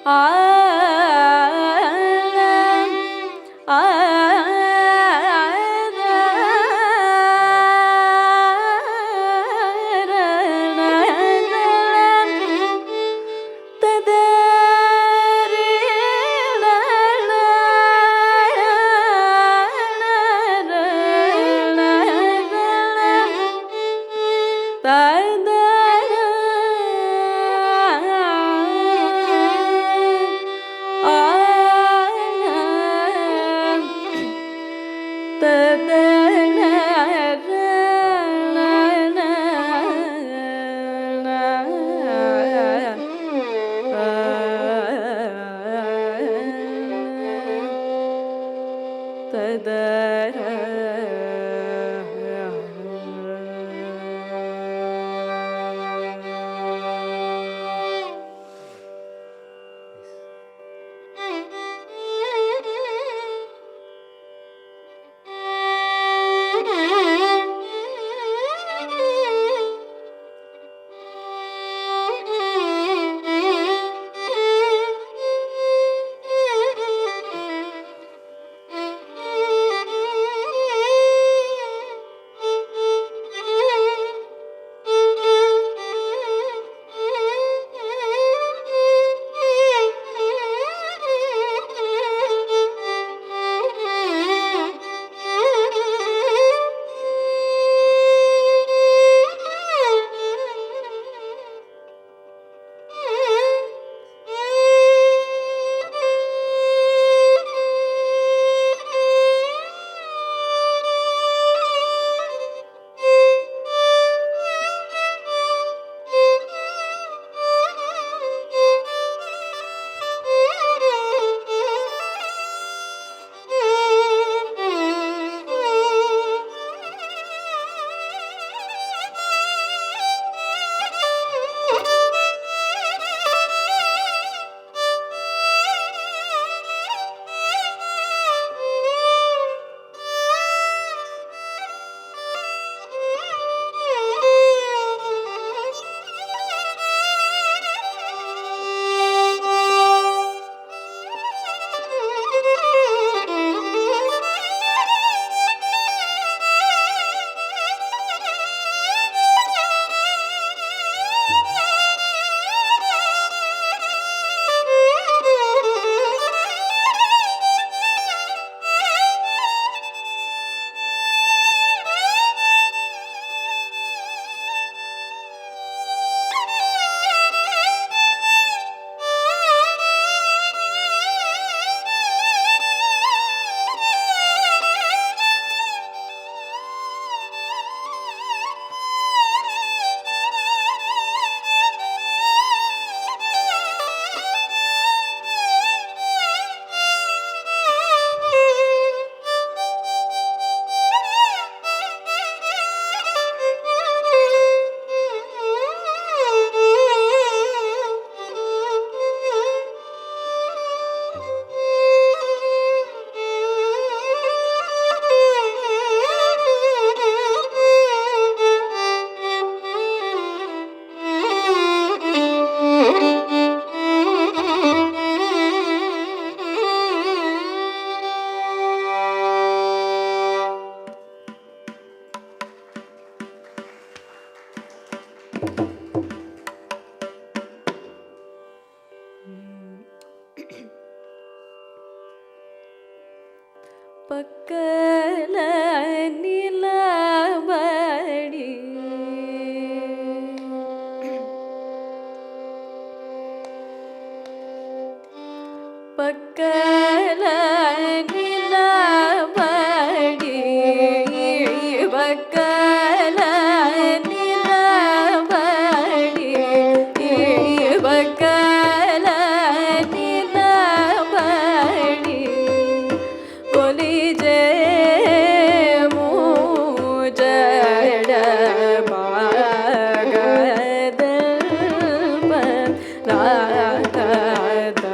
Ah பக்கல நிலவடி பக்கல நிலவடி பக்கல நிலவடி பக்கல நிலவடி கொலிஜே மூஜட பாகதல் ராகத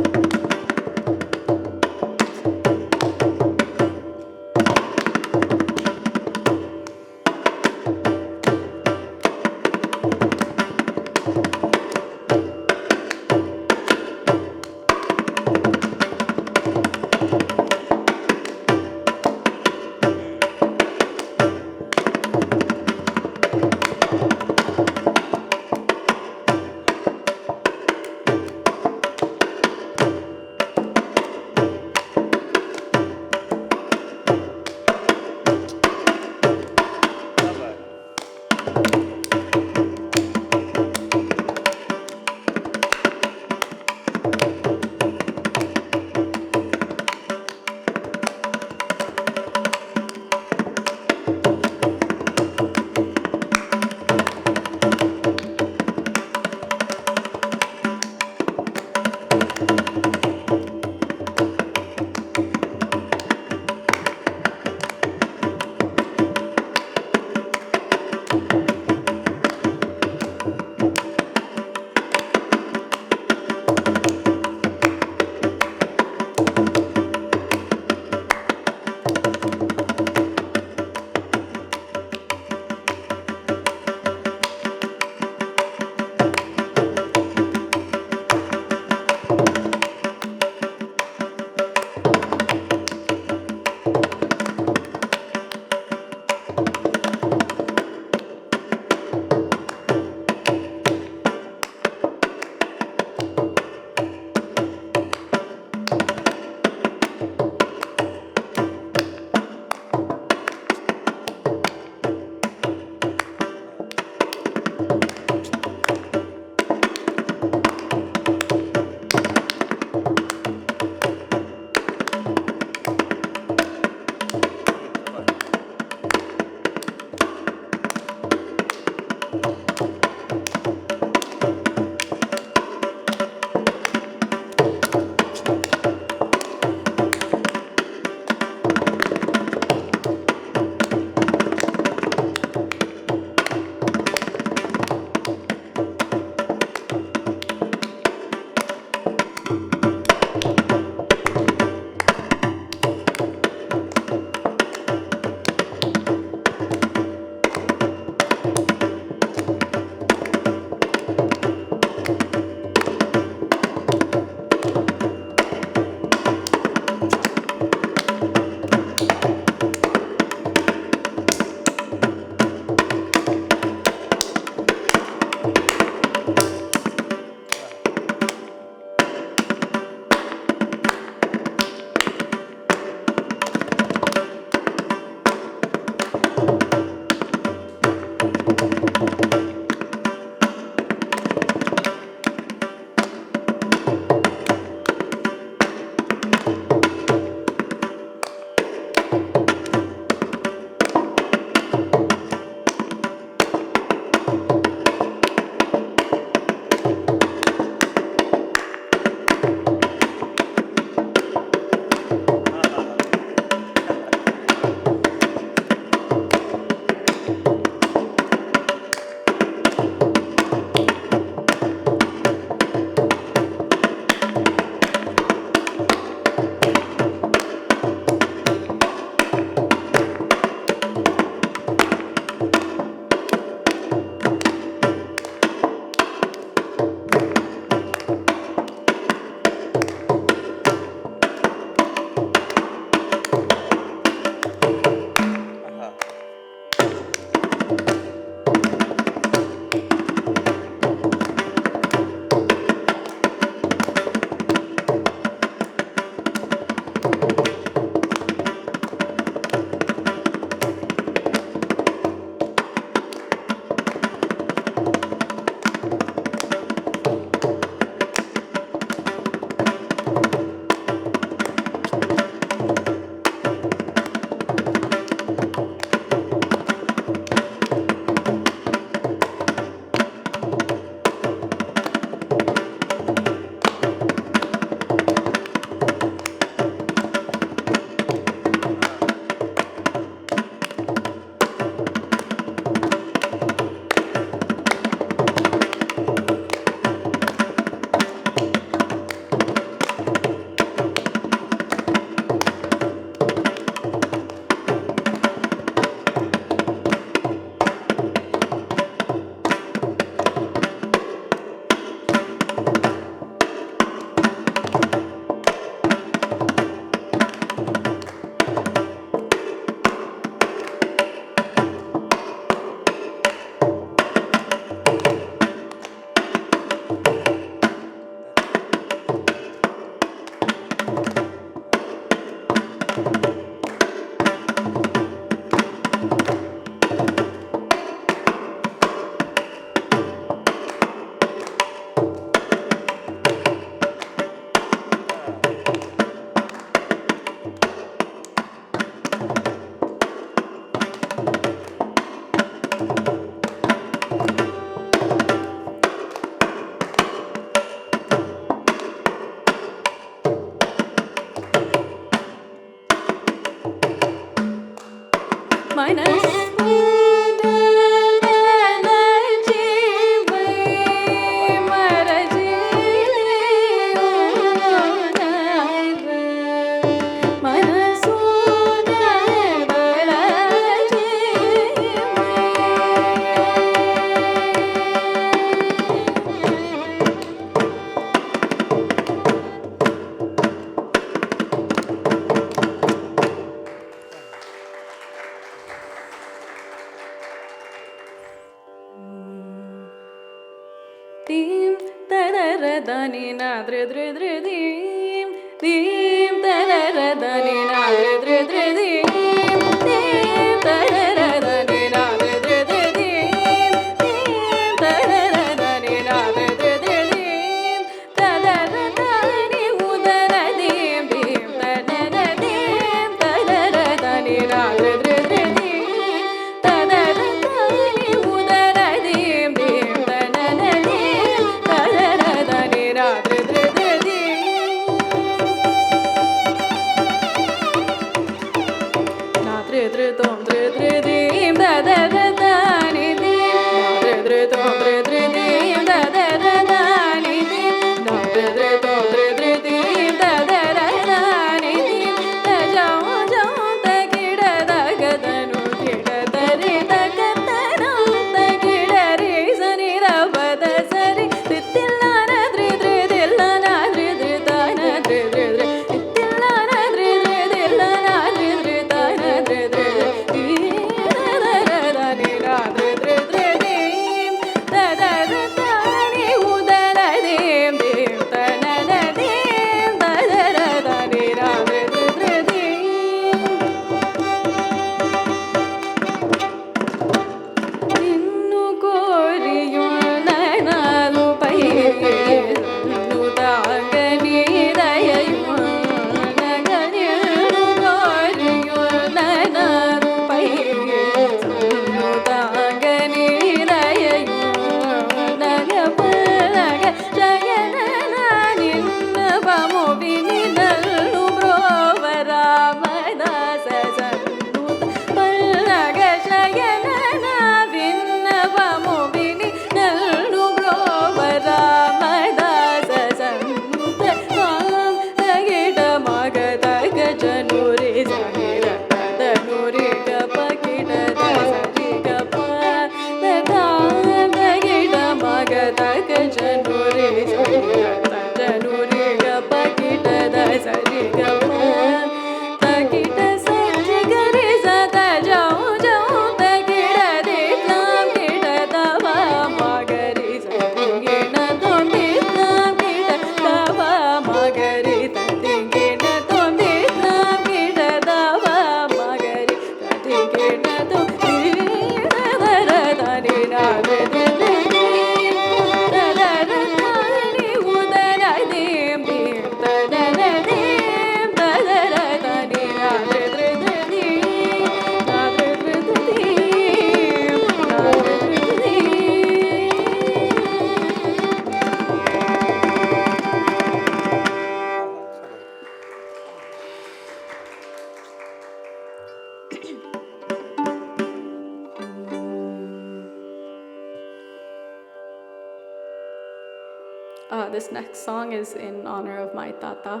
This next song is in honor of my tata.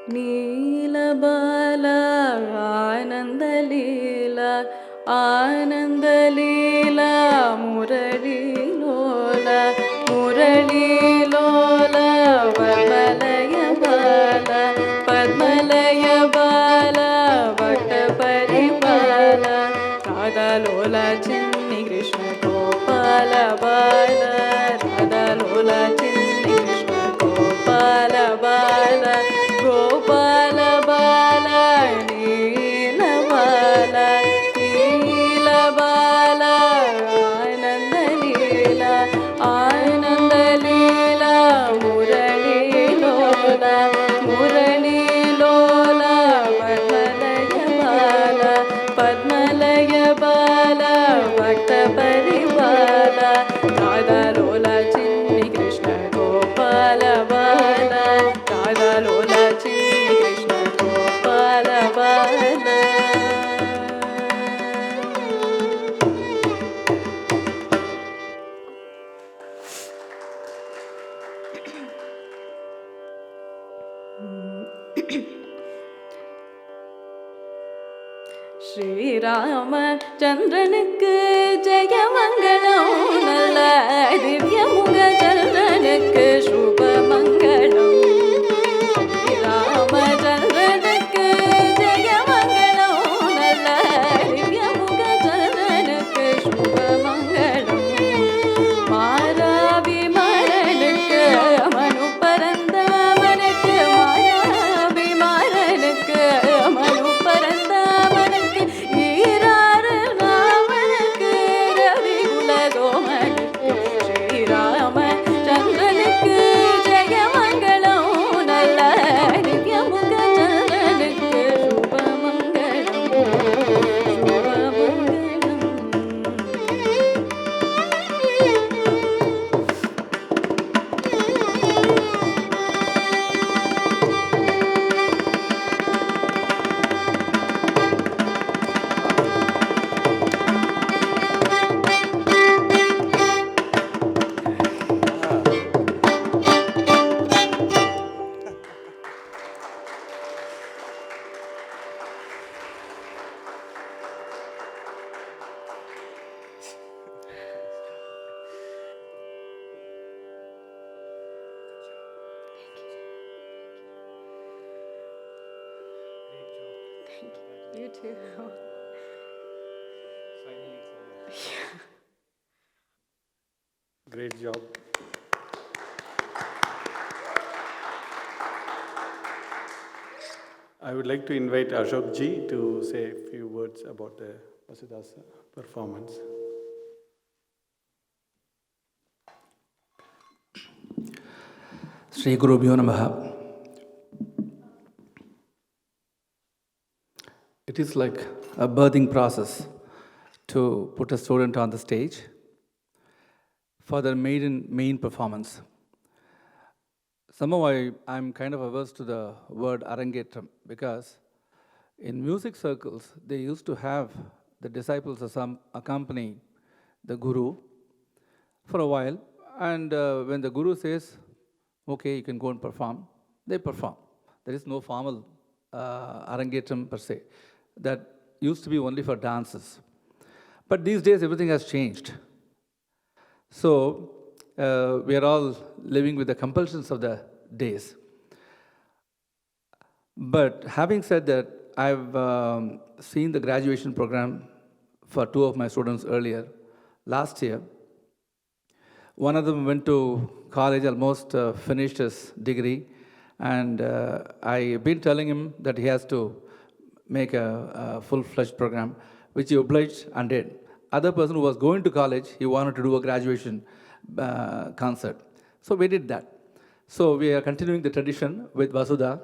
Neela Bala Ananda Leela Ananda Leela Murali Lola Murali Lola Padmalaya Bala Padmalaya Bala Bhakta Paripala Radha Lola Chinni Krishna Gopala Bala Radha Lola Chinni Krishna Gopala Bala Gopala Bala Neela Bala Neela Bala Ananda Leela Ananda Leela Murali Lola Murali Lola Padmalaya Bala Bhakta Paripala Radha Lola Chinni Krishna Gopala Bala Radha Lola Chinni Krishna Gopala Bala. Shri Rama Chandranukku Jayamangalam Nalla Divya Muga Chandranukku Shubha Mangalam Shri Rama Chandranukku Jayamangalam Nalla Divya Muga Chandranukku Shubha Mangalam Maravi Maranukku You too. Great job. I would like to invite Ashok ji to say a few words about the Vasudha's performance. Shri Gurubhyo Namaha. It is like a birthing process to put a student on the stage for their main performance. Somehow I'm kind of averse to the word Arangetram because in music circles, they used to have the disciples accompany the guru for a while, and when the guru says, okay, you can go and perform, they perform. There is no formal Arangetram per se. That used to be only for dances. But these days, everything has changed. So, we are all living with the compulsions of the days. But having said that, I've seen the graduation program for two of my students earlier, last year. One of them went to college, almost finished his degree, and I've been telling him that he has to make a full-fledged program, which he obliged and did. Other person who was going to college, he wanted to do a graduation concert. So we did that. So we are continuing the tradition with Vasudha.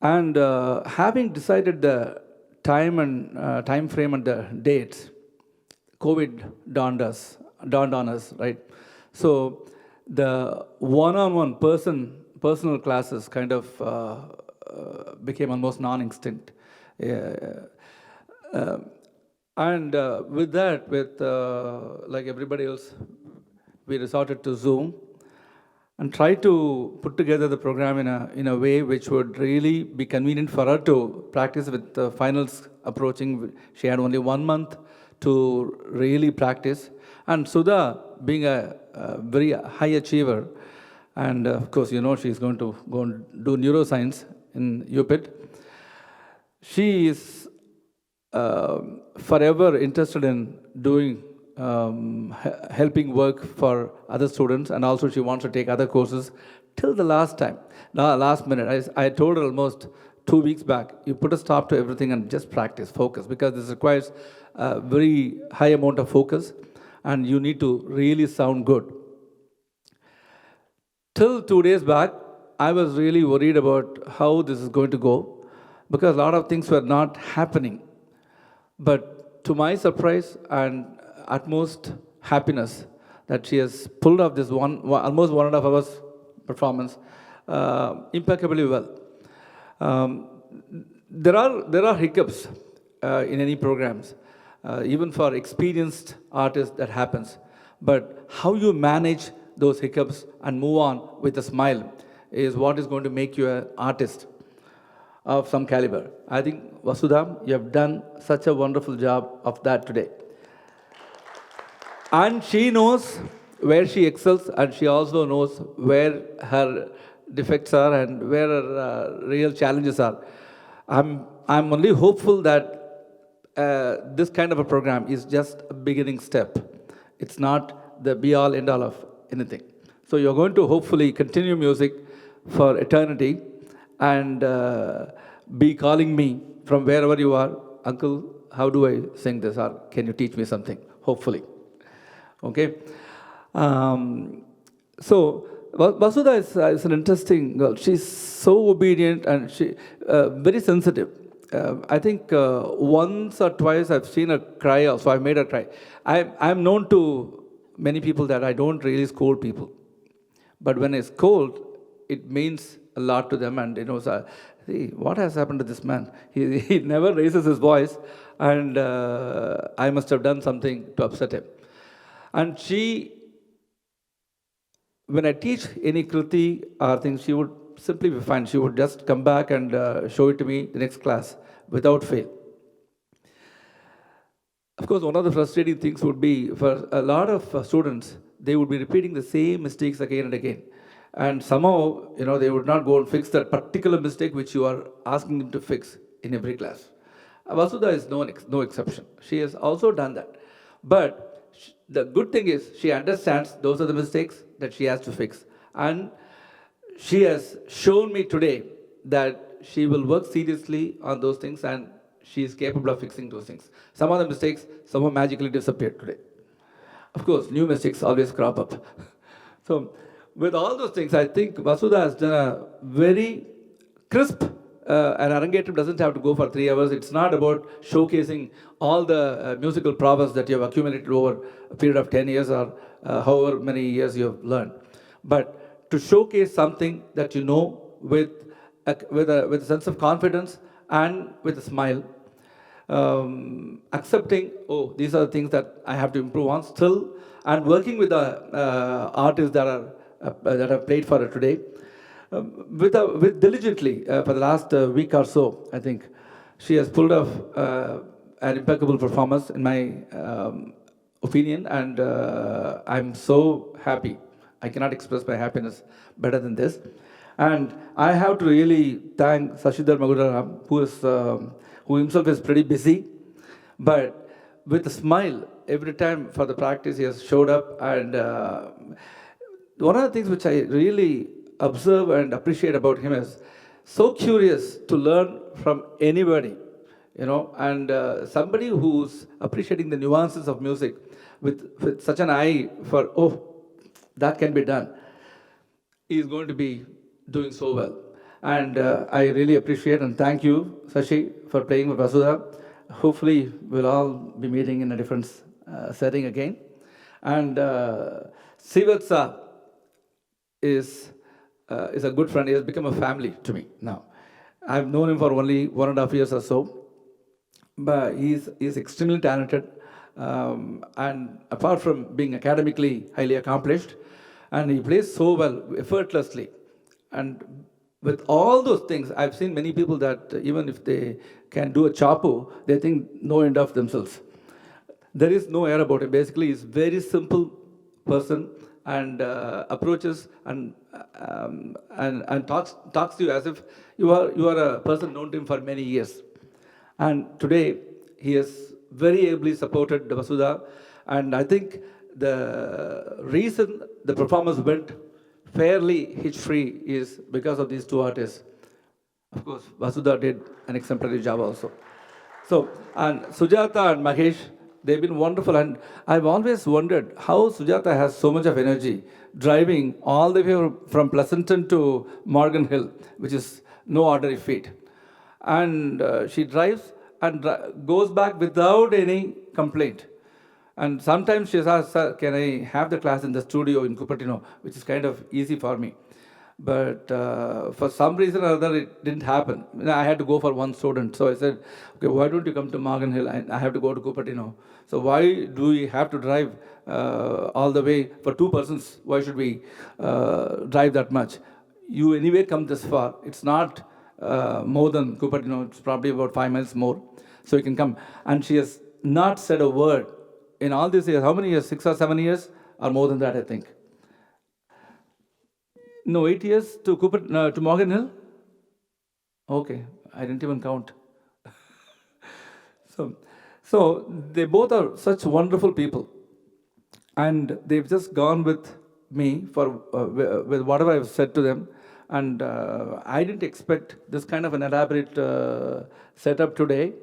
And having decided the time and time frame and the dates, COVID dawned on us, right? So the one-on-one personal classes kind of became almost non-extinct. And with that, like everybody else, we resorted to Zoom and tried to put together the program in a way which would really be convenient for her to practice with the finals approaching. She had only 1 month to really practice. And Sudha, being a very high achiever, and of course, you know, she's going to go and do neuroscience in UPIT. She is forever interested in doing helping work for other students, and also she wants to take other courses till the last minute. I told her almost 2 weeks back, you put a stop to everything and just practice, focus, because this requires a very high amount of focus and you need to really sound good. Till 2 days back, I was really worried about how this is going to go because a lot of things were not happening. But to my surprise and utmost happiness that she has pulled off this almost 1.5 hours performance impeccably well. There are hiccups in any programs, even for experienced artists that happens. But how you manage those hiccups and move on with a smile is what is going to make you an artist of some caliber. I think, Vasudha, you have done such a wonderful job of that today. And she knows where she excels, and she also knows where her defects are and where her real challenges are. I'm only hopeful that this kind of a program is just a beginning step. It's not the be-all, end-all of anything. So you're going to hopefully continue music for eternity and be calling me from wherever you are, Uncle, how do I sing this? Or can you teach me something? Hopefully. Okay. So Vasudha is an interesting girl. She's so obedient and she very sensitive. I think once or twice I've seen her cry also. I've made her cry. I'm known to many people that I don't really scold people. But when I scold, it means a lot to them. And, you know, so, see, what has happened to this man? He never raises his voice. And I must have done something to upset him. And she, when I teach any kriti or things, she would simply be fine. She would just come back and show it to me the next class without fail. Of course, one of the frustrating things would be for a lot of students, they would be repeating the same mistakes again and again. And somehow, they would not go and fix that particular mistake which you are asking them to fix in every class. Vasudha is no exception. She has also done that. But the good thing is she understands those are the mistakes that she has to fix. And she has shown me today that she will work seriously on those things and she is capable of fixing those things. Some of the mistakes somehow magically disappeared today. Of course, new mistakes always crop up. So, with all those things, I think Vasudha has done a very crisp, and Arangetram doesn't have to go for 3 hours. It's not about showcasing all the musical prowess that you have accumulated over a period of 10 years or however many years you have learned. But to showcase something that you know with a sense of confidence and with a smile, accepting, oh, these are the things that I have to improve on still, and working with the artists that have played for her today, with diligently for the last week or so. I think she has pulled off an impeccable performance in my opinion, and I'm so happy. I cannot express my happiness better than this. And I have to really thank Sasidhar Madugula, who himself is pretty busy, but with a smile every time for the practice he has showed up. And one of the things which I really observe and appreciate about him is so curious to learn from anybody, and somebody who's appreciating the nuances of music with such an eye for, oh, that can be done. He is going to be doing so well. And I really appreciate and thank you, Sashi, for playing with Vasudha. Hopefully, we'll all be meeting in a different setting again. And Srivathsa is a good friend. He has become a family to me now. I've known him for only 1.5 years or so, but he's extremely talented. And apart from being academically highly accomplished, and he plays so well, effortlessly. And with all those things, I've seen many people that even if they can do a chapo, they think no end of themselves. There is no air about it. Basically, he's a very simple person and approaches and talks to you as if you are a person known to him for many years. And today, he has very ably supported Vasudha, and I think the reason the performance went fairly hitch-free is because of these two artists. Of course, Vasudha did an exemplary job also. So, and Sujata and Mahesh, they've been wonderful, and I've always wondered how Sujata has so much of energy driving all the way from Pleasanton to Morgan Hill, which is no ordinary feat. And she drives and goes back without any complaint. And sometimes she says, "Sir, can I have the class in the studio in Cupertino?" which is kind of easy for me. But for some reason or other, it didn't happen. I had to go for one student. So I said, okay, why don't you come to Morgan Hill? I have to go to Cupertino. So why do we have to drive all the way for 2 persons? Why should we drive that much? You anyway come this far. It's not more than Cupertino. It's probably about 5 miles more. So you can come. And she has not said a word in all these years. How many years? 6 or 7 years? Or more than that, I think. No, 8 years to to Morgan Hill? Okay, I didn't even count. So they both are such wonderful people. And they've just gone with me for with whatever I've said to them. And I didn't expect this kind of an elaborate setup today.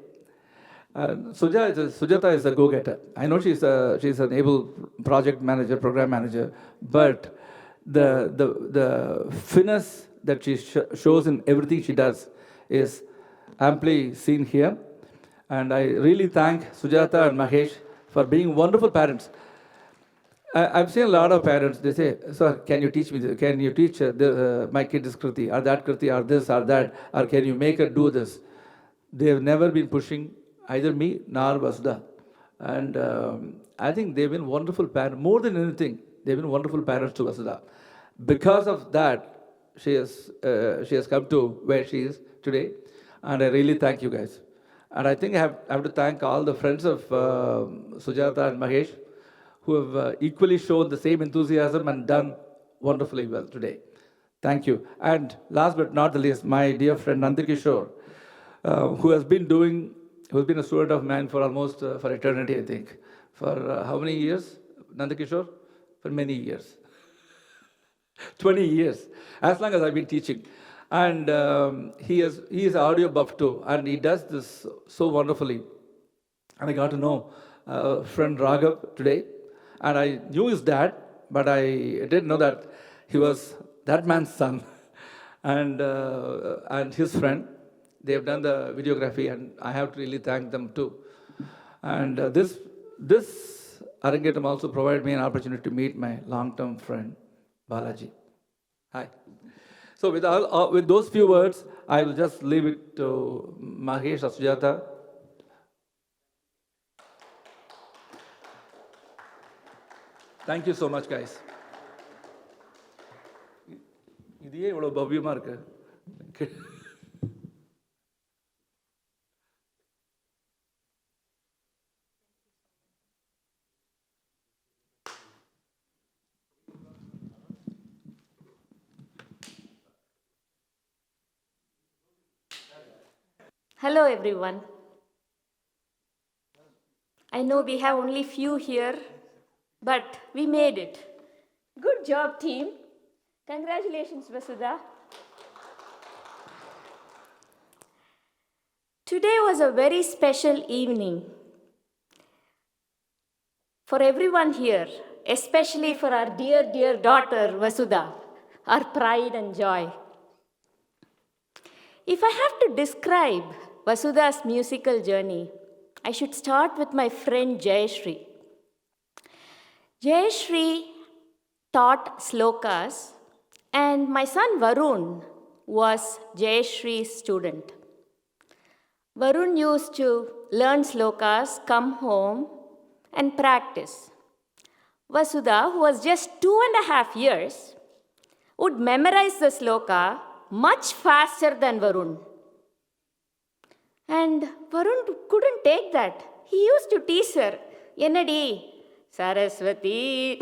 Sujata is a go-getter. I know she's an able project manager, program manager, but the finesse that she shows in everything she does is amply seen here. And I really thank Sujata and Mahesh for being wonderful parents. I've seen a lot of parents, they say, "Sir, can you teach me this? Can you teach my kid this kriti, or that kriti, or this, or that, or can you make her do this?" They've never been pushing either me nor Vasudha. And I think they've been wonderful parents. More than anything, they've been wonderful parents to Vasudha. Because of that, she has come to where she is today. And I really thank you guys. And I think I have to thank all the friends of Sujata and Mahesh who have equally shown the same enthusiasm and done wonderfully well today. Thank you. And last but not the least, my dear friend Nandakishore, who's been a student of mine for almost for eternity, I think. For how many years, Nandakishore? For many years. 20 years, as long as I've been teaching. And he is an audio buff too, and he does this so wonderfully. And I got to know friend Raghav today, and I knew his dad, but I didn't know that he was that man's son. And his friend, they have done the videography, and I have to really thank them too. And this Arangetram also provided me an opportunity to meet my long-term friend, Balaji. Hi. So with those few words, I will just leave it to Mahesh or Sujata. Thank you so much, guys. இதையே இவ்வளோ பவ்யமா இருக்கு. Hello everyone. I know we have only few here, but we made it. Good job, team. Congratulations, Vasudha. Today was a very special evening for everyone here, especially for our dear, dear daughter, Vasudha, our pride and joy. If I have to describe Vasudha's musical journey, I should start with my friend Shri. Shri taught slokas, and my son Varun was Shri's student. Varun used to learn slokas, come home, and practice. Vasudha, who was just 2.5 years, would memorize the sloka much faster than Varun. And Varun couldn't take that. He used to tease her. Yenadi, Saraswati,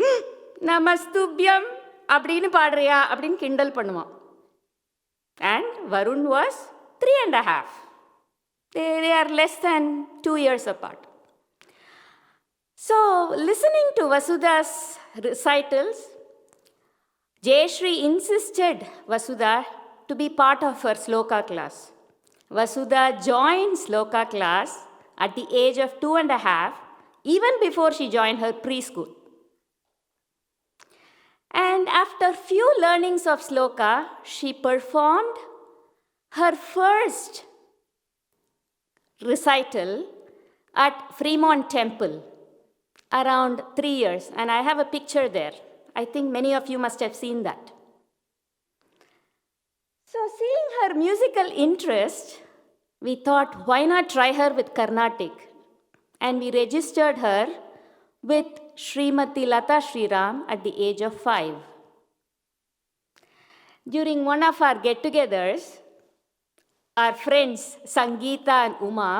Namastubhyam, Abdin Padriya, Abdin Kindle Panuma. And Varun was 3.5. They are less than 2 years apart. So, listening to Vasudha's recitals, Shri insisted Vasudha to be part of her sloka class. Vasudha joined sloka class at the age of 2.5, even before she joined her preschool. And after few learnings of sloka, she performed her first recital at Fremont Temple around 3 years. And I have a picture there. I think many of you must have seen that. So seeing her musical interest, we thought, why not try her with Carnatic? And we registered her with Srimati Lata Sriram at the age of 5. During one of our get-togethers, our friends Sangeeta and Uma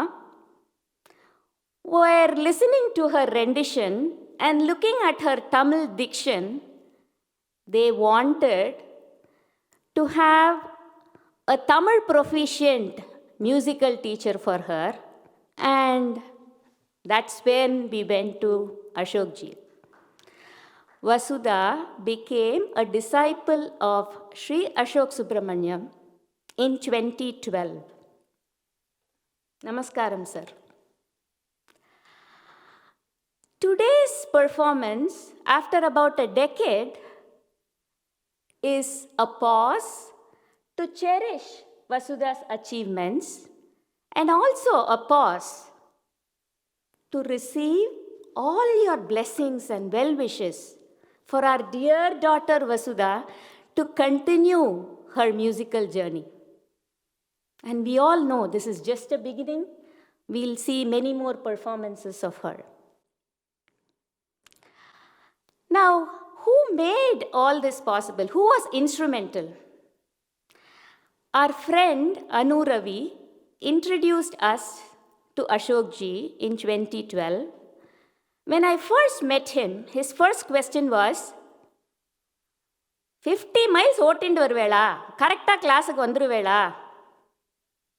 were listening to her rendition and looking at her Tamil diction. They wanted to have a Tamil proficient musical teacher for her, and that's when we went to Ashokji. Vasudha became a disciple of Sri Ashok Subramanyam in 2012. Namaskaram, sir. Today's performance, after about a decade, is a pause to cherish Vasudha's achievements and also a pause to receive all your blessings and well wishes for our dear daughter Vasudha to continue her musical journey. And we all know this is just a beginning. We'll see many more performances of her. Now, who made all this possible? Who was instrumental? Our friend Anu Ravi introduced us to Ashokji in 2012. When I first met him, his first question was, 50 miles ஓட்டிண்டு வருவேளா, கரெக்டாக கிளாஸுக்கு வந்துடுவேளா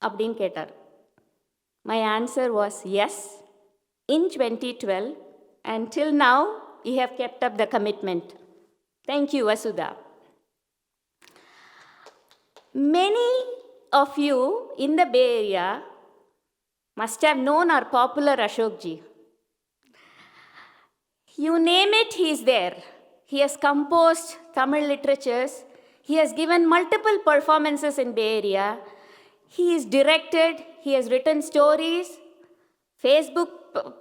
அப்படின்னு கேட்டார். My answer was yes in 2012, and till now you have kept up the commitment. Thank you, Vasudha. Many of you in the Bay Area must have known our popular Ashok ji. You name it, he is there. He has composed Tamil literatures. He has given multiple performances in Bay Area. He is directed. He has written stories. Facebook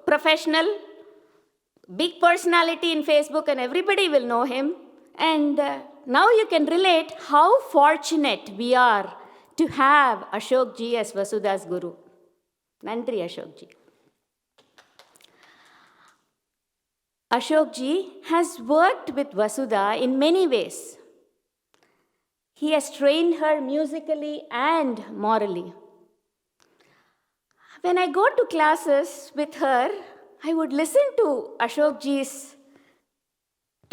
professional, big personality in Facebook, and everybody will know him. And now you can relate how fortunate we are to have Ashok ji as Vasudha's guru. Nandri Ashok ji. Ashok ji has worked with Vasudha in many ways. He has trained her musically and morally. When I go to classes with her, I would listen to Ashok ji's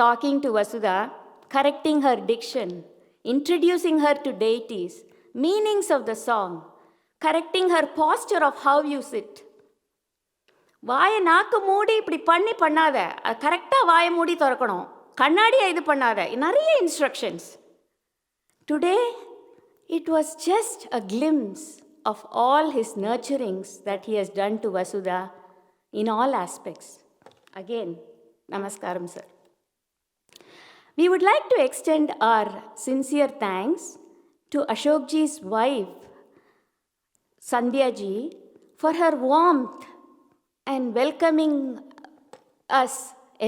talking to Vasudha, correcting her diction, introducing her to deities, meanings of the song, correcting her posture of how you sit. வாயை நாக்கு மூடி இப்படி பண்ணாத, கரெக்டாக வாயை மூடி திறக்கணும், கண்ணாடியை இது பண்ணாத, நிறைய instructions. Today it was just a glimpse of all his nurturings that he has done to Vasudha in all aspects. Again, namaskaram, sir. We would like to extend our sincere thanks to Ashok ji's wife, Sandhya ji, for her warmth and welcoming us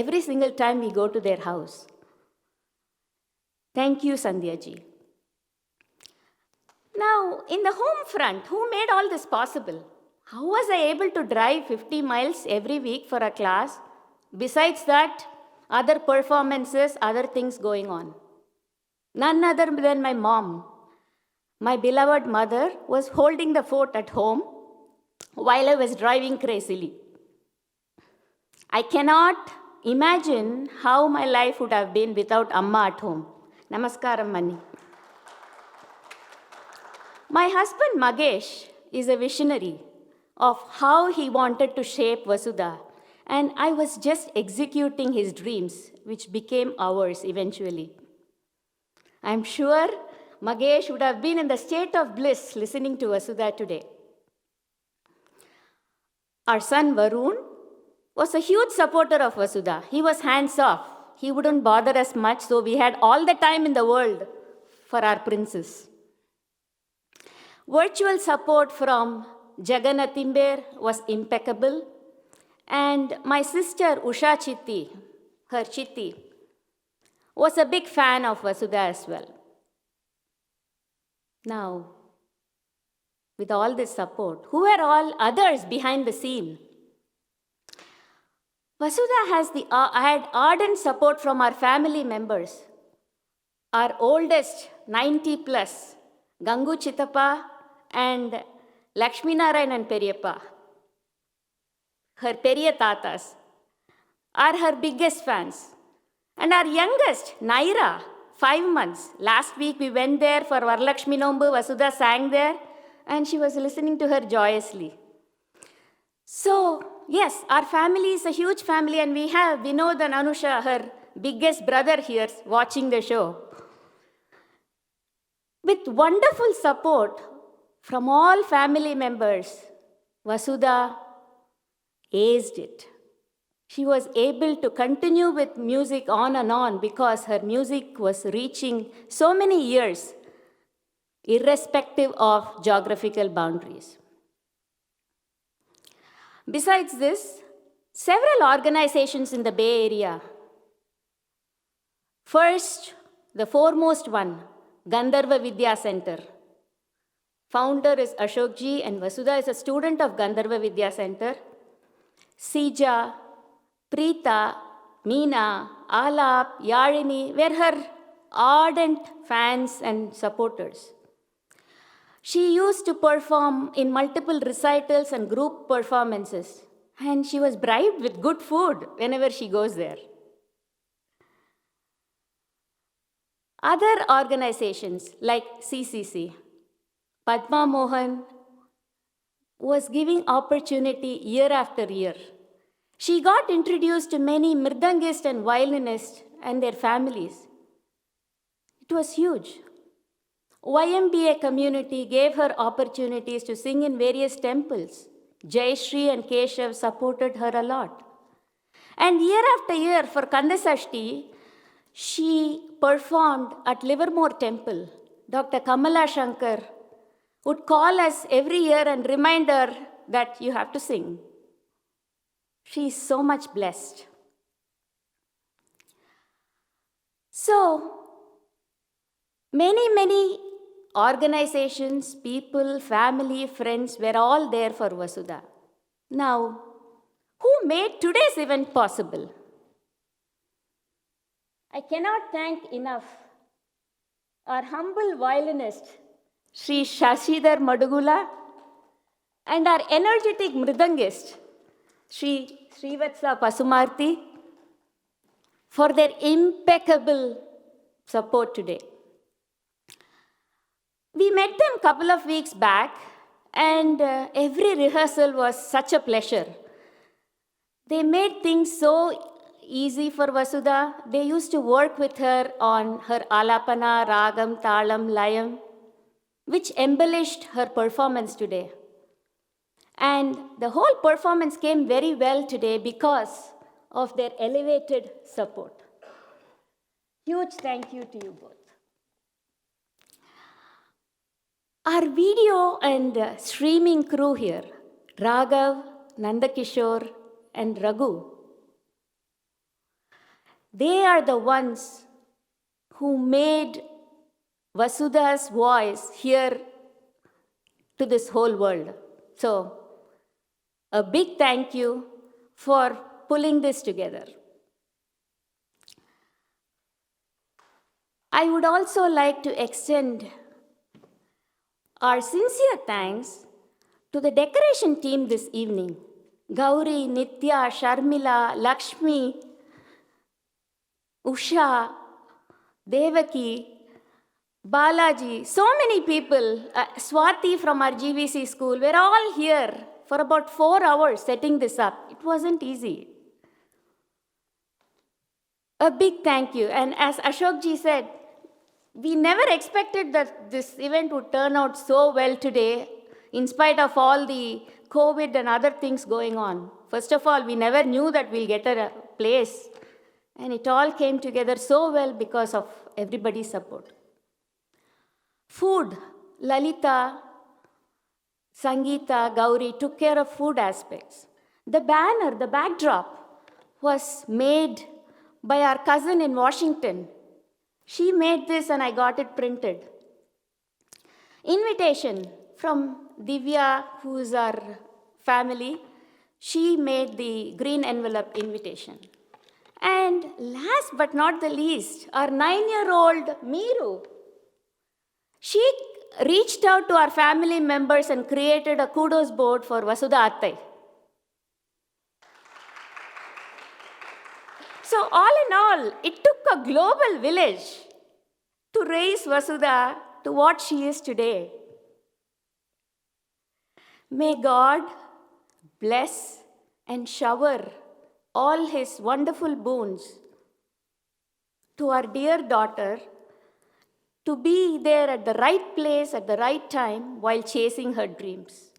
every single time we go to their house. Thank you, Sandhya ji. Now, in the home front, who made all this possible? How was I able to drive 50 miles every week for a class? Besides that, other performances, other things going on. None other than my mom. My beloved mother was holding the fort at home while I was driving crazily. I cannot imagine how my life would have been without Amma at home. Namaskaram, Mani. My husband Magesh is a visionary of how he wanted to shape Vasudha, and I was just executing his dreams, which became ours eventually. I'm sure Magesh would have been in the state of bliss listening to Vasudha today. Our son Varun was a huge supporter of Vasudha. He was hands off. He wouldn't bother us much, so we had all the time in the world for our princess. Virtual support from Jagana Timber was impeccable, and my sister Usha Chitti, her Chitti, was a big fan of Vasudha as well. Now, with all this support, who are all others behind the scene? Vasudha had ardent support from our family members. Our oldest, 90 plus, Gangu Chittappa and Lakshmi Narayanan Periyappa, her Periya Tatas, are her biggest fans. And our youngest, Naira, 5 months. Last week we went there for Varalakshmi Nombu. Vasudha sang there, and she was listening to her joyously. So, yes, our family is a huge family, and we have Vinod and Anusha, her biggest brother here, watching the show. With wonderful support from all family members, Vasudha aced it. She was able to continue with music on and on because her music was reaching so many years, irrespective of geographical boundaries. Besides this, several organizations in the Bay Area. First, the foremost one, Gandharva Vidya Center. Founder is Ashok ji, and Vasudha is a student of Gandharva Vidya Center. Sija, Preeta, Meena, Alap, Yalini were her ardent fans and supporters. She used to perform in multiple recitals and group performances, and she was bribed with good food whenever she goes there. Other organizations like CCC, Padma Mohan was giving opportunity year after year. She got introduced to many mridangists and violinists and their families. It was huge. YMBA community gave her opportunities to sing in various temples. Jai Shri and Keshav supported her a lot. And year after year for Kandasashti, she performed at Livermore Temple. Dr. Kamala Shankar would call us every year and remind her that you have to sing. She is so much blessed. So, many organizations, people, family, friends were all there for Vasudha. Now, who made today's event possible? I cannot thank enough our humble violinist, Shri Sasidhar Madugula, and our energetic mridangist, Shri Srivathsa Pasumarthi, for their impeccable support today. We met them a couple of weeks back, and every rehearsal was such a pleasure. They made things so easy for Vasudha. They used to work with her on her alapana, ragam, talam, layam, which embellished her performance today. And the whole performance came very well today because of their elevated support. Huge thank you to you both. Our video and streaming crew here, Raghav, Nandakishore, and Raghu, they are the ones who made Vasudha's voice hear to this whole world. So, a big thank you for pulling this together. I would also like to extend our sincere thanks to the decoration team this evening. Gauri, Nitya, Sharmila, Lakshmi, Usha, Devaki, Balaji, so many people, Swati from our GVC school, we're all here for about 4 hours setting this up. It wasn't easy. A big thank you. And as Ashokji said, we never expected that this event would turn out so well today, in spite of all the COVID and other things going on. First of all, we never knew that we'll get a place. And it all came together so well because of everybody's support. Food, Lalita, Sangeeta, Gauri took care of food aspects. The banner, the backdrop, was made by our cousin in Washington. She made this and I got it printed. Invitation from Divya, who is our family. She made the green envelope invitation. And last but not the least, our 9-year-old Miru. She reached out to our family members and created a kudos board for Vasudha Attai. So all in all, it took a global village to raise Vasudha to what she is today. May God bless and shower all his wonderful boons to our dear daughter to be there at the right place at the right time while chasing her dreams.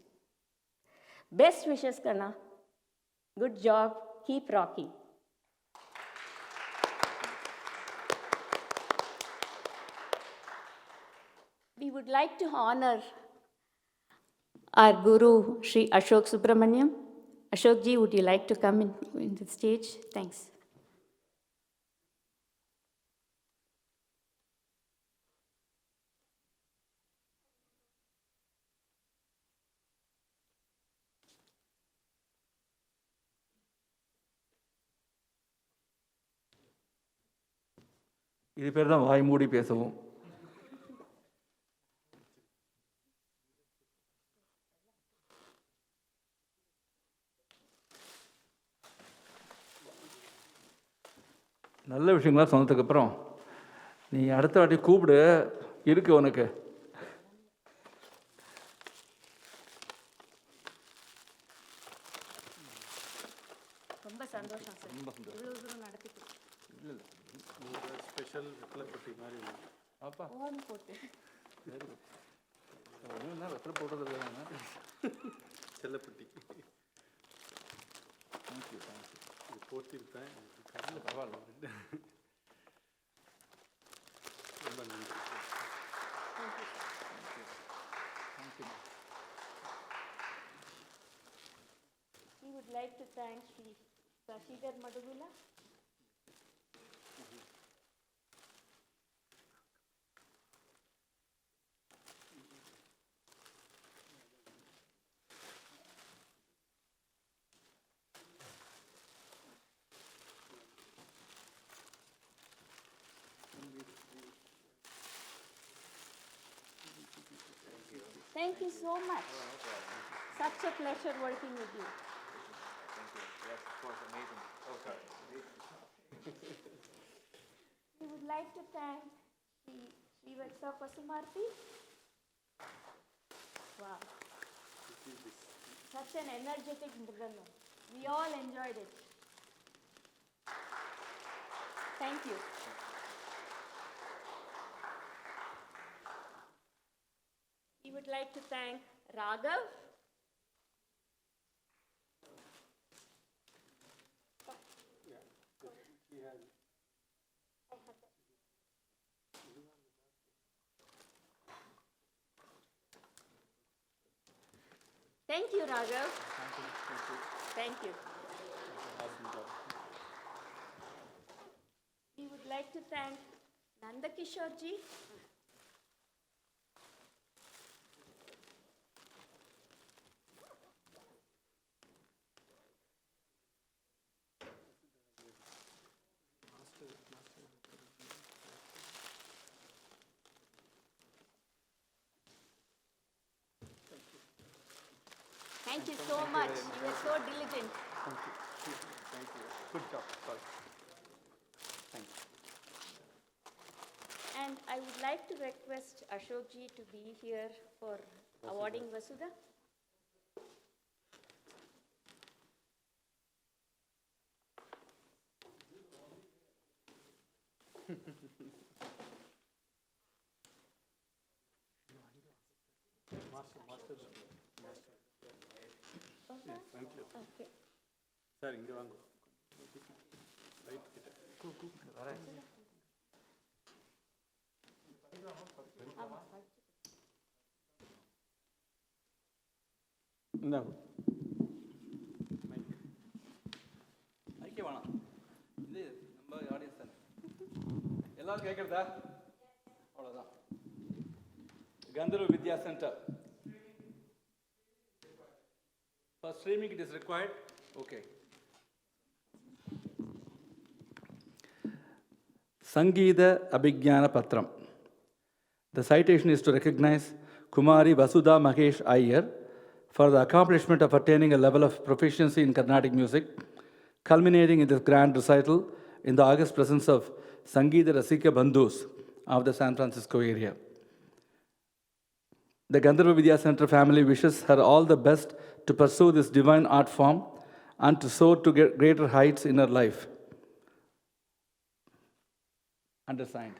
Best wishes, Kana. Good job. Keep rocking. We would like to honor our Guru, Shri Ashok Subramaniam. Ashokji, would you like to come in the stage? Thanks. இது பேர் தான் வாய் மூடி பேசவும். நல்ல விஷயங்களாம் சொன்னதுக்கப்புறம் நீ அடுத்த வாட்டி கூப்பிடு, இருக்கு உனக்கு. ரொம்ப சந்தோஷம் சார். ரொம்ப சந்தோஷம். இவ்வளவு தூரம் நடத்திட்டு. இல்லை இல்லை, ஸ்பெஷல் வெத்தலைப்பட்டி மாதிரி அப்பா ஓன் போட்டு. Very good. ஒன்றும் வெத்தலை போடுறது இல்லை நான் செல்லப்பட்டி. Thank you thank you. இது போட்டிருப்பேன். இல்லை பரவாயில்ல. ரொம்ப நன்றி. Thank you. We would like to thank Shri Sasidhar Madugula. Thank you so much. Such a pleasure working with you. Yes, of course, amazing. Oh, sorry. We would like to thank Srivathsa Pasumarthi. Wow. Such an energetic Mirudangam. We all enjoyed it. Thank you. We would like to thank Raghav. Thank you, Raghav. Thank you. Awesome job. We would like to thank Nandakishore ji. Thank you so much. You were so diligent. Thank you. Thank you. Good job. Sorry. Thank you. And I would like to request Ashok ji to be here for awarding Vasudha. Thank you. Okay. Sir இங்கே வாங்க. Right கிட்ட. வரேன். இந்தாங்க. ஐக்கிய வேணாம். இது நம்ம audience தானே. எல்லாரும் கேட்குறதா? அவ்வளோதான். கந்தர்வ வித்யா centre. For streaming, it is required. Okay. Sangeeta Abhigyana Patram. The citation is to recognize Kumari Vasudha Mahesh Iyer for the accomplishment of attaining a level of proficiency in Carnatic music, culminating in this grand recital in the august presence of Sangeeta Rasika Bandhus of the San Francisco area. The Gandharva Vidya Center family wishes her all the best to pursue this divine art form and to soar to greater heights in her life. Undersigned.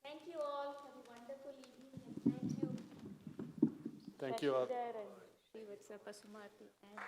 Thank you all for the wonderful evening and thank you. Thank you all. Sasidhar and Srivathsa Pasumarthi and